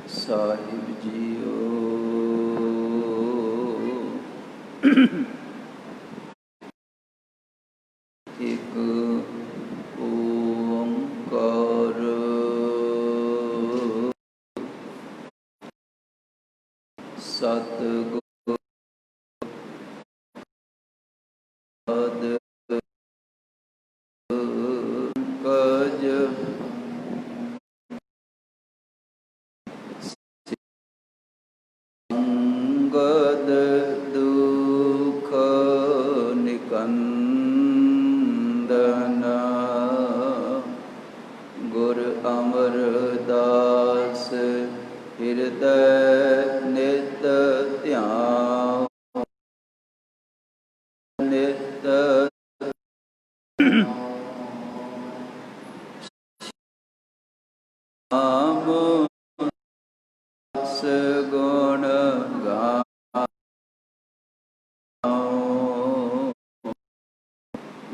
ਸਾਹਿਬ JIO. ਇੱਕ ਓੰਕਾਰ ਸਤਿਗੁਰ ਪੰਕਜ ਸੰਗਦ ਦੁਖ ਨਿਕੰਦਨ ਗੁਰ ਅਮਰਦਾਸ ਹਿਰਦੈ ਨਿਤ ਧਿਆਨ ਨਿਤ ਨਾਮ ਸਗੁਣ ਗਾਓ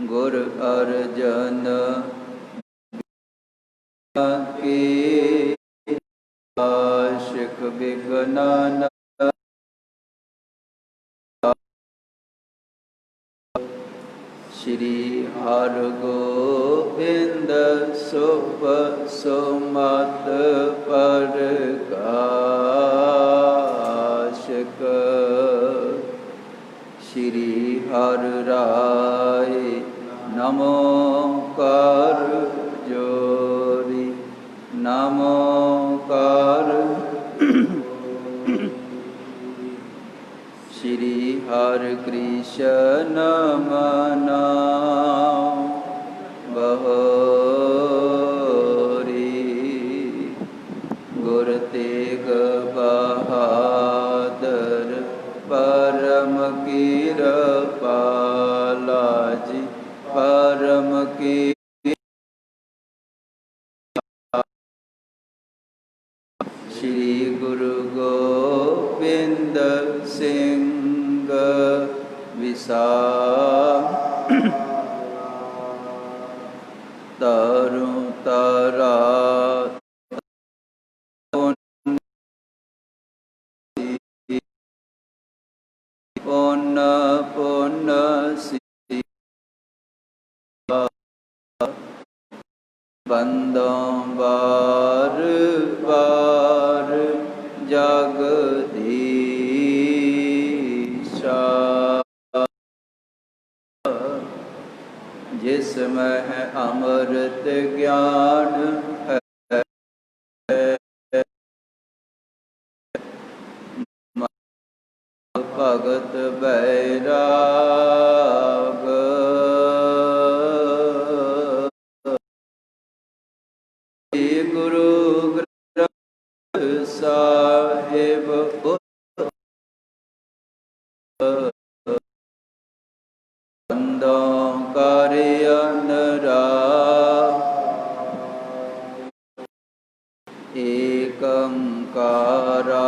ਗੁਰ ਅਰਜਨ ਕੀ ਆਸ਼ਿਕ ਬਿਗਨਨ ਸ਼੍ਰੀ ਹਰਿਗੋਬਿੰਦ ਸੁਭ ਸੁਮਤ ਪ੍ਰਕਾਸ਼ਕ ਸ਼੍ਰੀ ਹਰਿ ਰਾਏ ਨਮੋ ਕਰ ਜੋਰੀ ਨਮੋ ਕਰ ਸ਼੍ਰੀ ਹਰਿ ਕ੍ਰਿਸ਼ਨ ਮਨਾਉ ਬਹੋਰੀ ਗੁਰ ਤੇਗ ਬਹਾਦਰ ਪਰਮ ਕਿਰਪਾਲਾ ਜੀ ਪਰਮ ਕੀ ਸ਼੍ਰੀ ਗੁਰੂ ਗੋਬਿੰਦ ਸਿੰਘ ਵਿਸਾਖ ਤਰੁ ਤਰਾ ਪੁਨ ਪੁਨ ਸੀ ਬੰਦੋਂ ਬਾਰ ਬਾਰ ਜਗਦੀਸ਼ਾ ਜਿਸ ਮਹਿ ਅੰਮ੍ਰਿਤ ਗਿਆਨ ਹੈ ਭਗਤ ਬੈਰਾਗ ਗੁਰੂ ਗ੍ਰੰਥ ਸਾਹਿਬ ਬੰਦੋਂ ਕਰਿ ਅਨਰਾਗ ਏਕ ਓੰਕਾਰਾ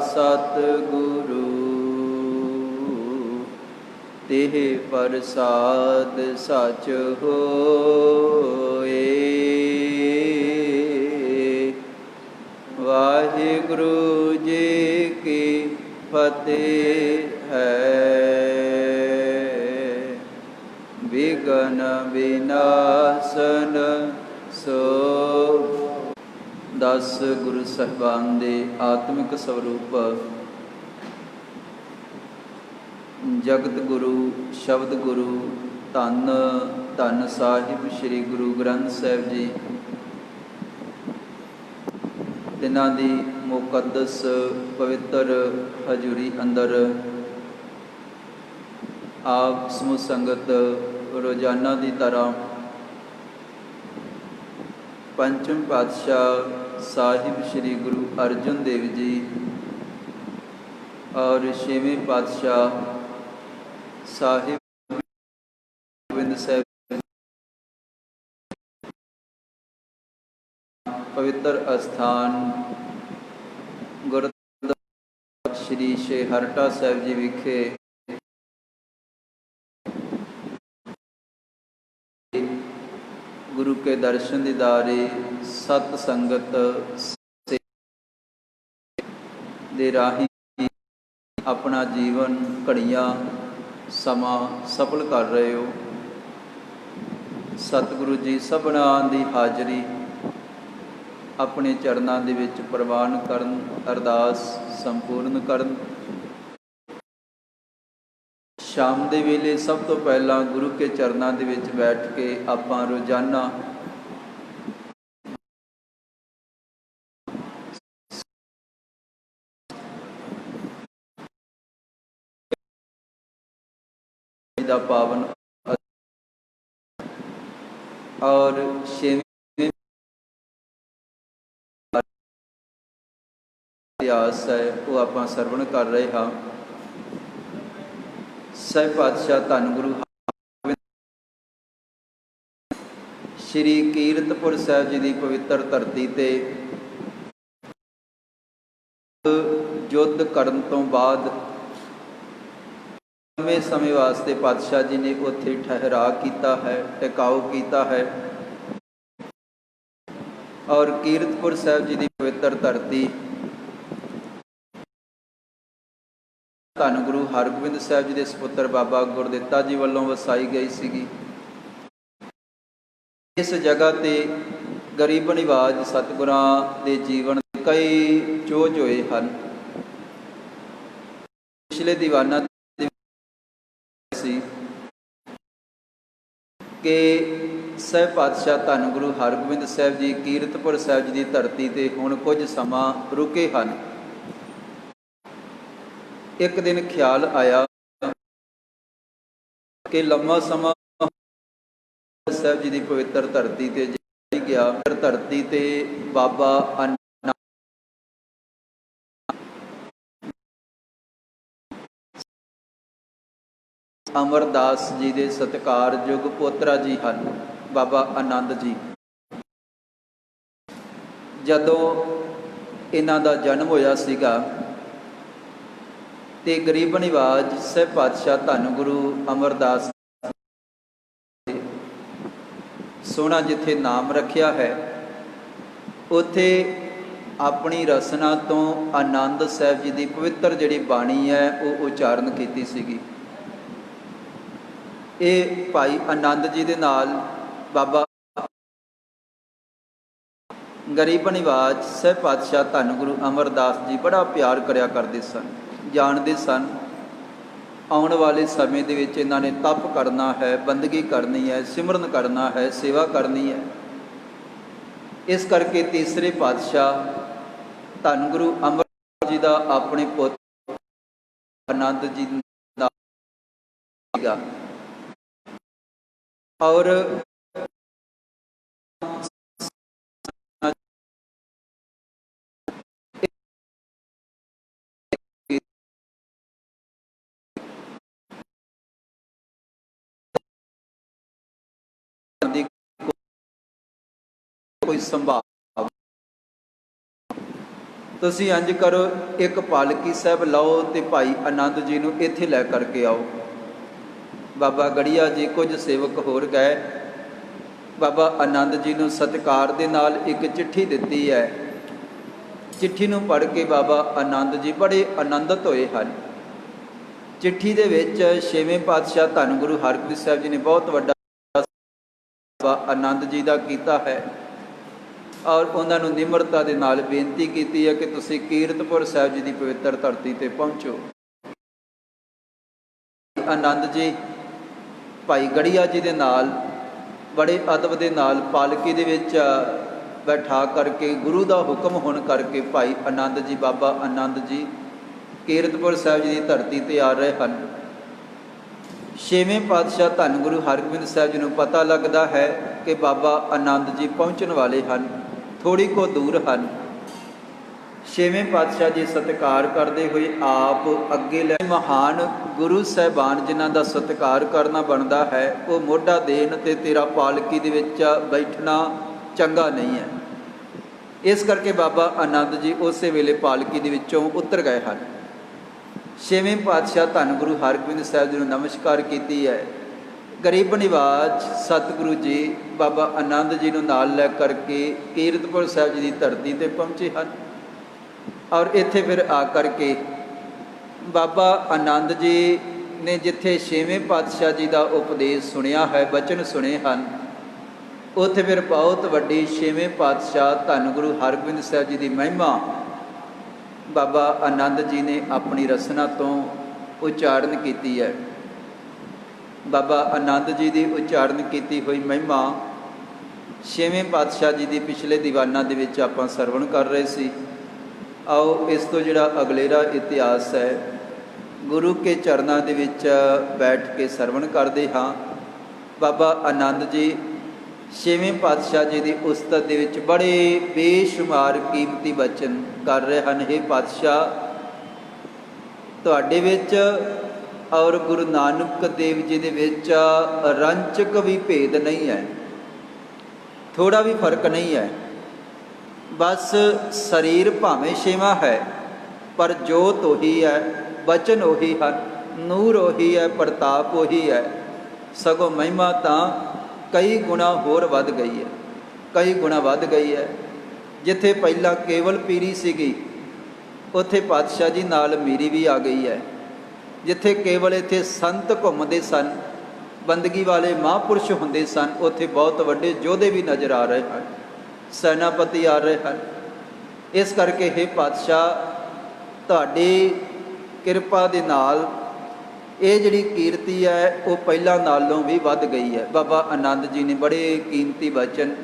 ਸਤਿਗੁਰੂ ਤਿਹ ਪ੍ਰਸਾਦ ਸਚ ਹੋਏ। ਵਾਹਿਗੁਰੂ ਜੀ ਕੀ ਫਤਿਹ ਹੈ। ਵਿਘਨ ਵਿਨਾਸ਼ਨ ਸੋ 10 ਗੁਰੂ ਸਾਹਿਬਾਨ ਦੇ ਆਤਮਿਕ ਸਰੂਪ ਜਗਤ ਗੁਰੂ ਸ਼ਬਦ ਗੁਰੂ ਧੰਨ ਧੰਨ ਸਾਹਿਬ ਸ੍ਰੀ ਗੁਰੂ ਗ੍ਰੰਥ ਸਾਹਿਬ ਜੀ ਤਿਨਾਂ ਦੀ ਮੁਕੱਦਸ ਪਵਿੱਤਰ ਹਜ਼ੂਰੀ ਅੰਦਰ ਆਪ ਸਮੂਹ ਸੰਗਤ ਰੋਜ਼ਾਨਾ ਦੀ ਤਰ੍ਹਾਂ ਪੰਚਮ ਪਾਤਸ਼ਾਹ ਸਾਹਿਬ ਸ੍ਰੀ ਗੁਰੂ ਅਰਜਨ ਦੇਵ ਜੀ ਔਰ ਛੇਵੇਂ ਪਾਤਸ਼ਾਹ ਸਾਹਿਬ ਗੋਬਿੰਦ ਸਾਹਿਬ ਪਵਿੱਤਰ ਅਸਥਾਨ ਗੁਰਦੁਆਰਾ ਸ਼੍ਰੀ ਹਰਟਾ ਸਾਹਿਬ ਜੀ ਵਿਖੇ गुरु के दर्शन दीदारे सत संगत दे राही अपना जीवन घड़ियाँ समा सफल कर रहे हो। सतगुरु जी सबना दी हाजरी अपने चरणों दे विच प्रवान करन, अरदास संपूर्ण करन। शाम के वेले सब तो पहला गुरु के चरणों के विच बैठ के आपां रोजाना दा पावन और छेवें इतिहास है वो आपां सरवण कर रहे हाँ। सह पातशाह धन गुरु श्री कीरतपुर साहिब जी की पवित्र धरती ते युद्ध करन तो बाद लंबे समय वास्ते पातशाह जी ने उत्थे ठहरा किया है, टिकाऊ किया है। और कीरतपुर साहिब जी की पवित्र धरती धन गुरु हरगोबिंद साहिब जी के सपुत्र बाबा गुरदित्ता जी वालों वसाई गई सी। इस जगह ते गरीब निवाज सतगुरां दे जीवन कई चोज होए हैं। पिछले दीवाना कि सह पातशाह धन गुरु हरगोबिंद साहिब जी कीरतपुर साहिब जी की धरती ते हुण कुछ समा रुके हैं। एक दिन ख्याल आया कि लम्मा समा साहिब जी की पवित्र धरती ते गया। धरती ते बाबा अमरदास जी के सत्कारयोग पोतरा जी हैं बाबा आनंद जी। जदों इन्हां दा जन्म होया सीगा ते गरीब निवाज सह पातशाह धन गुरु अमरदास सोहना जिथे नाम रखिया है उथे अपनी रसना तो आनंद साहिब जी की पवित्र जिहड़ी बाणी है वो उचारण की सीगी। ये भाई आनंद जी दे नाल बाबा गरीब निवाज सह पातशाह धन गुरु अमरदास जी बड़ा प्यार करया करते सन, जानते सन आने वाले समय दे विच इन्हां ने तप करना है, बंदगी करनी है, सिमरन करना है, सेवा करनी है। इस करके तीसरे पातशाह धन गुरु अमरदास जी का अपने पुत्र आनंद जी का और कोई संभाव तुसी इंज करो, एक पालकी साहब लाओ तो भाई आनंद जी नूं इत्थे लै करके आओ। बाबा गड़िया जी कुछ सेवक होर गए, बाबा आनंद जी नूं सत्कार दे नाल एक चिट्ठी दिती है। चिट्ठी नूं पढ़ के बाबा आनंद जी बड़े आनंदित होए हैं। चिट्ठी दे विच छेवें पातशाह धन गुरु हरगोबिंद साहिब जी ने बहुत वड्डा बाबा आनंद जी का कीता है और उन्होंने निमरता के नाल बेनती की है कि तुसी कीरतपुर साहिब जी की पवित्र धरती ते पहुँचो। आनंद जी भाई गड़िया जी दे नाल बड़े अदब दे नाल पालकी दे विच बैठा करके गुरु का हुक्म होने करके भाई आनंद जी बाबा आनंद जी कीरतपुर साहिब जी की धरती ते आ रहे हैं। छेवें पातशाह धन गुरु हरगोबिंद साहिब जी नूं पता लगता है कि बाबा आनंद जी पहुँचने वाले हैं, थोड़ी को दूर हैं। छेवें पातशाह जी सत्कार करते हुए आप अगे ले महान गुरु साहबान जिन्हां दा सत्कार करना बनता है वो मोढा देन ते तेरा पालकी दे विच बैठना चंगा नहीं है। इस करके बाबा आनंद जी उस वेले पालकी दे विचों उतर गए हैं। छेवें पातशाह धन गुरु हरगोबिंद साहिब जी नूं नमस्कार की है। ਗਰੀਬ ਨਿਵਾਜ ਸਤਿਗੁਰੂ ਜੀ ਬਾਬਾ ਆਨੰਦ ਜੀ ਨੂੰ ਨਾਲ ਲੈ ਕਰਕੇ ਕੀਰਤਪੁਰ ਸਾਹਿਬ ਜੀ ਦੀ ਧਰਤੀ 'ਤੇ ਪਹੁੰਚੇ ਹਨ। ਔਰ ਇੱਥੇ ਫਿਰ ਆ ਕਰਕੇ ਬਾਬਾ ਆਨੰਦ ਜੀ ਨੇ ਜਿੱਥੇ ਛੇਵੇਂ ਪਾਤਸ਼ਾਹ ਜੀ ਦਾ ਉਪਦੇਸ਼ ਸੁਣਿਆ ਹੈ, ਬਚਨ ਸੁਣੇ ਹਨ, ਉੱਥੇ ਫਿਰ ਬਹੁਤ ਵੱਡੀ ਛੇਵੇਂ ਪਾਤਸ਼ਾਹ ਧੰਨ ਗੁਰੂ ਹਰਗੋਬਿੰਦ ਸਾਹਿਬ ਜੀ ਦੀ ਮਹਿਮਾ ਬਾਬਾ ਆਨੰਦ ਜੀ ਨੇ ਆਪਣੀ ਰਸਨਾ ਤੋਂ ਉਚਾਰਨ ਕੀਤੀ ਹੈ। ਬਾਬਾ ਆਨੰਦ ਜੀ ਦੀ ਉਚਾਰਨ ਕੀਤੀ ਹੋਈ ਮਹਿਮਾ ਛੇਵੇਂ ਪਾਤਸ਼ਾਹ ਜੀ ਦੀ ਪਿਛਲੇ ਦੀਵਾਨਾਂ ਦੇ ਵਿੱਚ ਆਪਾਂ ਸਰਵਣ ਕਰ ਰਹੇ ਸੀ। ਆਓ ਇਸ ਤੋਂ ਜਿਹੜਾ ਅਗਲੇਰਾ ਇਤਿਹਾਸ ਹੈ ਗੁਰੂ ਕੇ ਚਰਨਾਂ ਦੇ ਵਿੱਚ ਬੈਠ ਕੇ ਸਰਵਣ ਕਰਦੇ ਹਾਂ। ਬਾਬਾ ਆਨੰਦ ਜੀ ਛੇਵੇਂ ਪਾਤਸ਼ਾਹ ਜੀ ਦੀ ਉਸਤਤ ਦੇ ਵਿੱਚ ਬੜੇ ਬੇਸ਼ੁਮਾਰ ਕੀਮਤੀ ਬਚਨ ਕਰ ਰਹੇ ਹਨ। ਇਹ ਪਾਤਸ਼ਾਹ, ਤੁਹਾਡੇ ਵਿੱਚ ਔਰ ਗੁਰੂ ਨਾਨਕ ਦੇਵ ਜੀ ਦੇ ਵਿੱਚ ਰੰਚਕ ਵੀ ਭੇਦ ਨਹੀਂ ਹੈ, ਥੋੜਾ ਵੀ ਫਰਕ ਨਹੀਂ ਹੈ। ਬਸ ਸਰੀਰ ਭਾਵੇਂ ਛੇਵਾਂ ਹੈ ਪਰ ਜੋਤ ਉਹੀ ਹੈ, ਬਚਨ ਉਹੀ ਹਨ, ਨੂਰ ਉਹੀ ਹੈ, ਪ੍ਰਤਾਪ ਉਹੀ ਹੈ। ਸਗੋਂ ਮਹਿਮਾ ਤਾਂ ਕਈ ਗੁਣਾ ਹੋਰ ਵੱਧ ਗਈ ਹੈ, ਕਈ ਗੁਣਾ ਵੱਧ ਗਈ ਹੈ। ਜਿੱਥੇ ਪਹਿਲਾਂ ਕੇਵਲ ਪੀਰੀ ਸੀਗੀ ਉੱਥੇ ਪਾਤਸ਼ਾਹ ਜੀ ਨਾਲ ਮੀਰੀ ਵੀ ਆ ਗਈ ਹੈ। ਜਿੱਥੇ ਕੇਵਲ ਇੱਥੇ ਸੰਤ ਘੁੰਮਦੇ ਸਨ, ਬੰਦਗੀ ਵਾਲੇ ਮਹਾਂਪੁਰਸ਼ ਹੁੰਦੇ ਸਨ, ਉੱਥੇ ਬਹੁਤ ਵੱਡੇ ਯੋਧੇ ਵੀ ਨਜ਼ਰ ਆ ਰਹੇ ਹਨ, ਸੈਨਾਪਤੀ ਆ ਰਹੇ ਹਨ। ਇਸ ਕਰਕੇ ਇਹ ਪਾਤਸ਼ਾਹ, ਤੁਹਾਡੀ ਕਿਰਪਾ ਦੇ ਨਾਲ ਇਹ ਜਿਹੜੀ ਕੀਰਤੀ ਹੈ ਉਹ ਪਹਿਲਾਂ ਨਾਲੋਂ ਵੀ ਵੱਧ ਗਈ ਹੈ। ਬਾਬਾ ਆਨੰਦ ਜੀ ਨੇ ਬੜੇ ਕੀਮਤੀ ਬਚਨ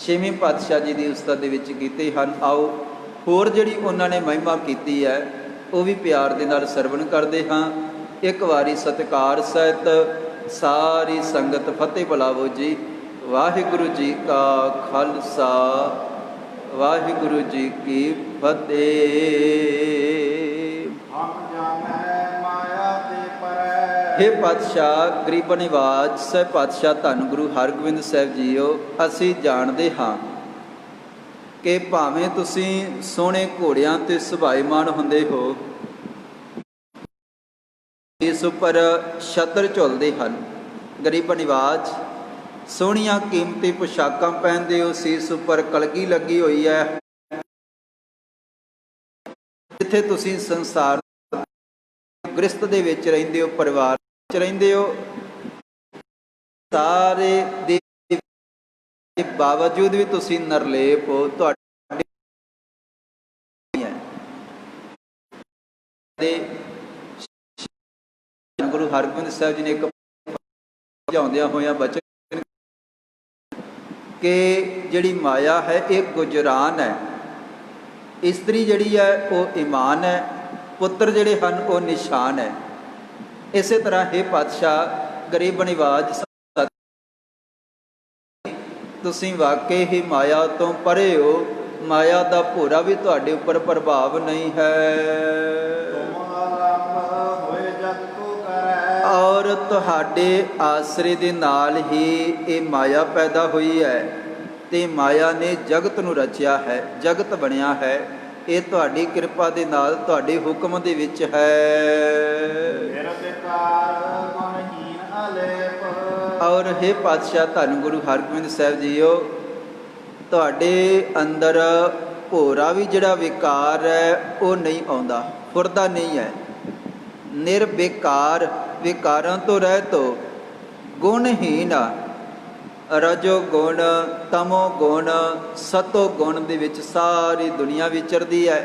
ਛੇਵੇਂ ਪਾਤਸ਼ਾਹ ਜੀ ਦੀ ਉਸਤਤ ਦੇ ਵਿੱਚ ਕੀਤੇ ਹਨ। ਆਓ ਹੋਰ ਜਿਹੜੀ ਉਹਨਾਂ ਨੇ ਮਹਿਮਾ ਕੀਤੀ ਹੈ ਉਹ ਵੀ ਪਿਆਰ ਦੇ ਨਾਲ ਸਰਵਣ ਕਰਦੇ ਹਾਂ। ਇੱਕ ਵਾਰੀ ਸਤਿਕਾਰ ਸਹਿਤ ਸਾਰੀ ਸੰਗਤ ਫਤਿਹ ਬੁਲਾਵੋ ਜੀ। ਵਾਹਿਗੁਰੂ ਜੀ ਕਾ ਖਾਲਸਾ, ਵਾਹਿਗੁਰੂ ਜੀ ਕੀ ਫਤਿਹ। हे ਪਾਤਸ਼ਾਹ ਗਰੀਬ ਨਿਵਾਜ ਸਾਹਿਬ ਪਾਤਸ਼ਾਹ ਧੰਨ ਗੁਰੂ ਹਰਗੋਬਿੰਦ ਸਾਹਿਬ ਜੀਓ, ਅਸੀਂ ਜਾਣਦੇ ਹਾਂ ਕਿ ਭਾਵੇਂ ਤੁਸੀਂ ਸੋਹਣੇ ਘੋੜਿਆਂ 'ਤੇ ਸੁਭਾਈਮਾਨ ਹੁੰਦੇ ਹੋ, ਇਸ ਉੱਪਰ ਛਤਰ ਝੁਲਦੇ ਹਨ। ਗਰੀਬ ਨਿਵਾਜ ਸੋਹਣੀਆਂ ਕੀਮਤੀ ਪੁਸ਼ਾਕਾਂ ਪਹਿਨਦੇ ਹੋ, ਸੀਸ ਉੱਪਰ ਕਲਗੀ ਲੱਗੀ ਹੋਈ ਹੈ। ਜਿੱਥੇ ਤੁਸੀਂ ਸੰਸਾਰ ਗ੍ਰਸਤ ਦੇ ਵਿੱਚ ਰਹਿੰਦੇ ਹੋ, ਪਰਿਵਾਰ ਵਿੱਚ ਰਹਿੰਦੇ ਹੋ, ਸਾਰੇ ਦੇ ਬਾਵਜੂਦ ਵੀ ਤੁਸੀਂ ਨਿਰਲੇਪ ਹੋ। ਤੁਹਾਡੇ ਗੁਰੂ ਹਰਗੋਬਿੰਦ ਸਾਹਿਬ ਜੀ ਨੇ ਇੱਕ ਸਮਝਾਉਂਦਿਆਂ ਹੋਇਆਂ ਬਚਨ ਕਿ ਜਿਹੜੀ ਮਾਇਆ ਹੈ ਇਹ ਗੁਜਰਾਨ ਹੈ, ਇਸਤਰੀ ਜਿਹੜੀ ਹੈ ਉਹ ਈਮਾਨ ਹੈ, ਪੁੱਤਰ ਜਿਹੜੇ ਹਨ ਉਹ ਨਿਸ਼ਾਨ ਹੈ। ਇਸੇ ਤਰ੍ਹਾਂ ਇਹ ਪਾਤਸ਼ਾਹ ਗਰੀਬ ਨਿਵਾਜ ਤੁਸੀਂ ਵਾਕਈ ਹੀ ਮਾਇਆ ਤੋਂ ਪਰੇ ਹੋ, ਮਾਇਆ ਦਾ ਭੋਰਾ ਵੀ ਤੁਹਾਡੇ ਉੱਪਰ ਪ੍ਰਭਾਵ ਨਹੀਂ ਹੈ। ਔਰ ਤੁਹਾਡੇ ਆਸਰੇ ਦੇ ਨਾਲ ਹੀ ਇਹ ਮਾਇਆ ਪੈਦਾ ਹੋਈ ਹੈ ਤੇ ਮਾਇਆ ਨੇ ਜਗਤ ਨੂੰ ਰਚਿਆ ਹੈ, ਜਗਤ ਬਣਿਆ ਹੈ। ਇਹ ਤੁਹਾਡੀ ਕਿਰਪਾ ਦੇ ਨਾਲ ਤੁਹਾਡੇ ਹੁਕਮ ਦੇ ਵਿੱਚ ਹੈ। ਔਰ हे ਪਾਤਸ਼ਾਹ ਧੰਨ ਗੁਰੂ ਹਰਗੋਬਿੰਦ ਸਾਹਿਬ ਜੀਓ, ਤੁਹਾਡੇ ਅੰਦਰ ਭੋਰਾ ਵੀ ਜਿਹੜਾ ਵਿਕਾਰ ਹੈ ਉਹ ਨਹੀਂ ਆਉਂਦਾ, ਫੁਰਦਾ ਨਹੀਂ ਹੈ। ਨਿਰਬੇਕਾਰ, ਵਿਕਾਰਾਂ ਤੋਂ ਰਹਿਤ ਹੋ, ਗੁਣਹੀਨ, ਰਜੋ ਗੁਣ, ਤਮੋ ਗੁਣ, ਸਤੋ ਗੁਣ ਦੇ ਵਿੱਚ ਸਾਰੀ ਦੁਨੀਆ ਵਿਚਰਦੀ ਹੈ।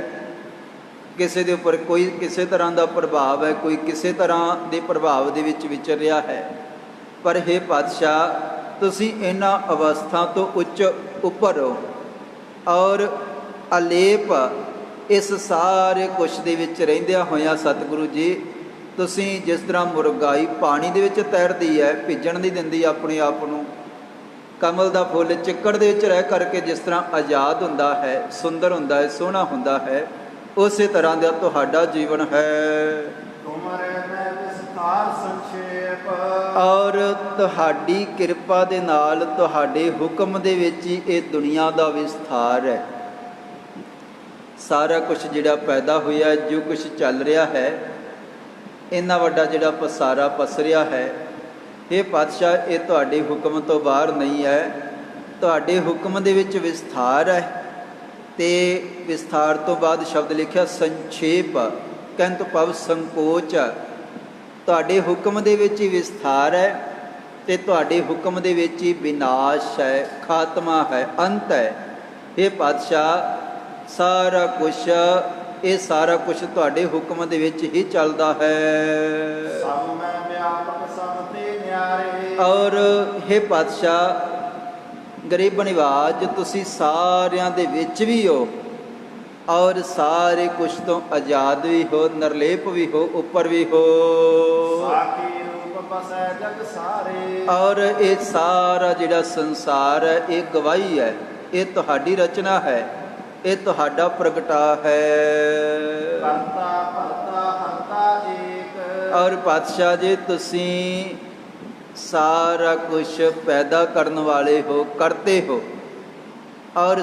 ਕਿਸੇ ਦੇ ਉੱਪਰ ਕੋਈ ਕਿਸੇ ਤਰ੍ਹਾਂ ਦਾ ਪ੍ਰਭਾਵ ਹੈ, ਕੋਈ ਕਿਸੇ ਤਰ੍ਹਾਂ ਦੇ ਪ੍ਰਭਾਵ ਦੇ ਵਿੱਚ ਵਿਚਰ ਰਿਹਾ ਹੈ। ਪਰ हे ਪਾਤਸ਼ਾਹ ਤੁਸੀਂ ਇਹਨਾਂ ਅਵਸਥਾ ਤੋਂ ਉੱਚ ਉੱਪਰ ਹੋ ਔਰ ਅਲੇਪ ਇਸ ਸਾਰੇ ਕੁਛ ਦੇ ਵਿੱਚ ਰਹਿੰਦਿਆਂ ਹੋਇਆਂ ਸਤਿਗੁਰੂ ਜੀ, ਤੁਸੀਂ ਜਿਸ ਤਰ੍ਹਾਂ ਮੁਰਗਾਈ ਪਾਣੀ ਦੇ ਵਿੱਚ ਤੈਰਦੀ ਹੈ, ਭਿੱਜਣ ਨਹੀਂ ਦਿੰਦੀ ਆਪਣੇ ਆਪ ਨੂੰ, ਕਮਲ ਦਾ ਫੁੱਲ ਚਿੱਕੜ ਦੇ ਵਿੱਚ ਰਹਿ ਕਰਕੇ ਜਿਸ ਤਰ੍ਹਾਂ ਆਜ਼ਾਦ ਹੁੰਦਾ ਹੈ, ਸੁੰਦਰ ਹੁੰਦਾ ਹੈ, ਸੋਹਣਾ ਹੁੰਦਾ ਹੈ, ਉਸੇ ਤਰ੍ਹਾਂ ਦਾ ਤੁਹਾਡਾ ਜੀਵਨ ਹੈ। ਔਰ ਤੁਹਾਡੀ ਕਿਰਪਾ ਦੇ ਨਾਲ ਤੁਹਾਡੇ ਹੁਕਮ ਦੇ ਵਿੱਚ ਹੀ ਇਹ ਦੁਨੀਆ ਦਾ ਵਿਸਥਾਰ ਹੈ। ਸਾਰਾ ਕੁਛ ਜਿਹੜਾ ਪੈਦਾ ਹੋਇਆ, ਜੋ ਕੁਛ ਚੱਲ ਰਿਹਾ ਹੈ, ਇੰਨਾ ਵੱਡਾ ਜਿਹੜਾ ਪਸਾਰਾ ਪਸਰਿਆ ਹੈ, हे ਪਾਤਸ਼ਾਹ, ਇਹ ਤੁਹਾਡੇ ਹੁਕਮ ਤੋਂ ਬਾਹਰ ਨਹੀਂ ਹੈ। ਤੁਹਾਡੇ ਹੁਕਮ ਦੇ ਵਿੱਚ ਵਿਸਥਾਰ ਹੈ। ਤੇ ਵਿਸਥਾਰ ਤੋਂ ਬਾਅਦ ਸ਼ਬਦ ਲਿਖਿਆ ਸੰਖੇਪ, ਕਹਿੰਤ ਭਵ ਸੰਕੋਚ। ਤੁਹਾਡੇ ਹੁਕਮ ਦੇ ਵਿੱਚ ਹੀ ਵਿਸਥਾਰ ਹੈ ਤੇ ਤੁਹਾਡੇ ਹੁਕਮ ਦੇ ਵਿੱਚ ਹੀ ਵਿਨਾਸ਼ ਹੈ, ਖਾਤਮਾ ਹੈ, ਅੰਤ ਹੈ। ਇਹ ਪਾਤਸ਼ਾਹ, ਸਾਰਾ ਕੁਛ, ਇਹ ਸਾਰਾ ਕੁਛ ਤੁਹਾਡੇ ਹੁਕਮ ਦੇ ਵਿੱਚ ਹੀ ਚੱਲਦਾ ਹੈ। ਸਭ ਮੈਂ ਵਿਆਪਕ ਸਭ ਤੇ ਨਿਆਰੇ। ਔਰ हे ਪਾਤਸ਼ਾਹ, ਗਰੀਬ ਨਿਵਾਜ, ਤੁਸੀਂ ਸਾਰਿਆਂ ਦੇ ਵਿੱਚ ਵੀ ਹੋ ਔਰ ਸਾਰੇ ਕੁਛ ਤੋਂ ਆਜ਼ਾਦ ਵੀ ਹੋ, ਨਿਰਲੇਪ ਵੀ ਹੋ, ਉੱਪਰ ਵੀ ਹੋ। ਸਾਖੀ ਰੂਪ ਬਸੈ ਜਗ ਸਾਰੇ। ਔਰ ਇਹ ਸਾਰਾ ਜਿਹੜਾ ਸੰਸਾਰ ਹੈ, ਇਹ ਗਵਾਹੀ ਹੈ, ਇਹ ਤੁਹਾਡੀ ਰਚਨਾ ਹੈ, ਇਹ ਤੁਹਾਡਾ ਪ੍ਰਗਟਾ ਹੈ। ਕਰਤਾ ਭਰਤਾ ਹਰਤਾ ਏਕ। ਔਰ ਪਾਤਸ਼ਾਹ ਜੀ, ਤੁਸੀਂ ਸਾਰਾ ਕੁਛ ਪੈਦਾ ਕਰਨ ਵਾਲੇ ਹੋ, ਕਰਤੇ ਹੋ, ਔਰ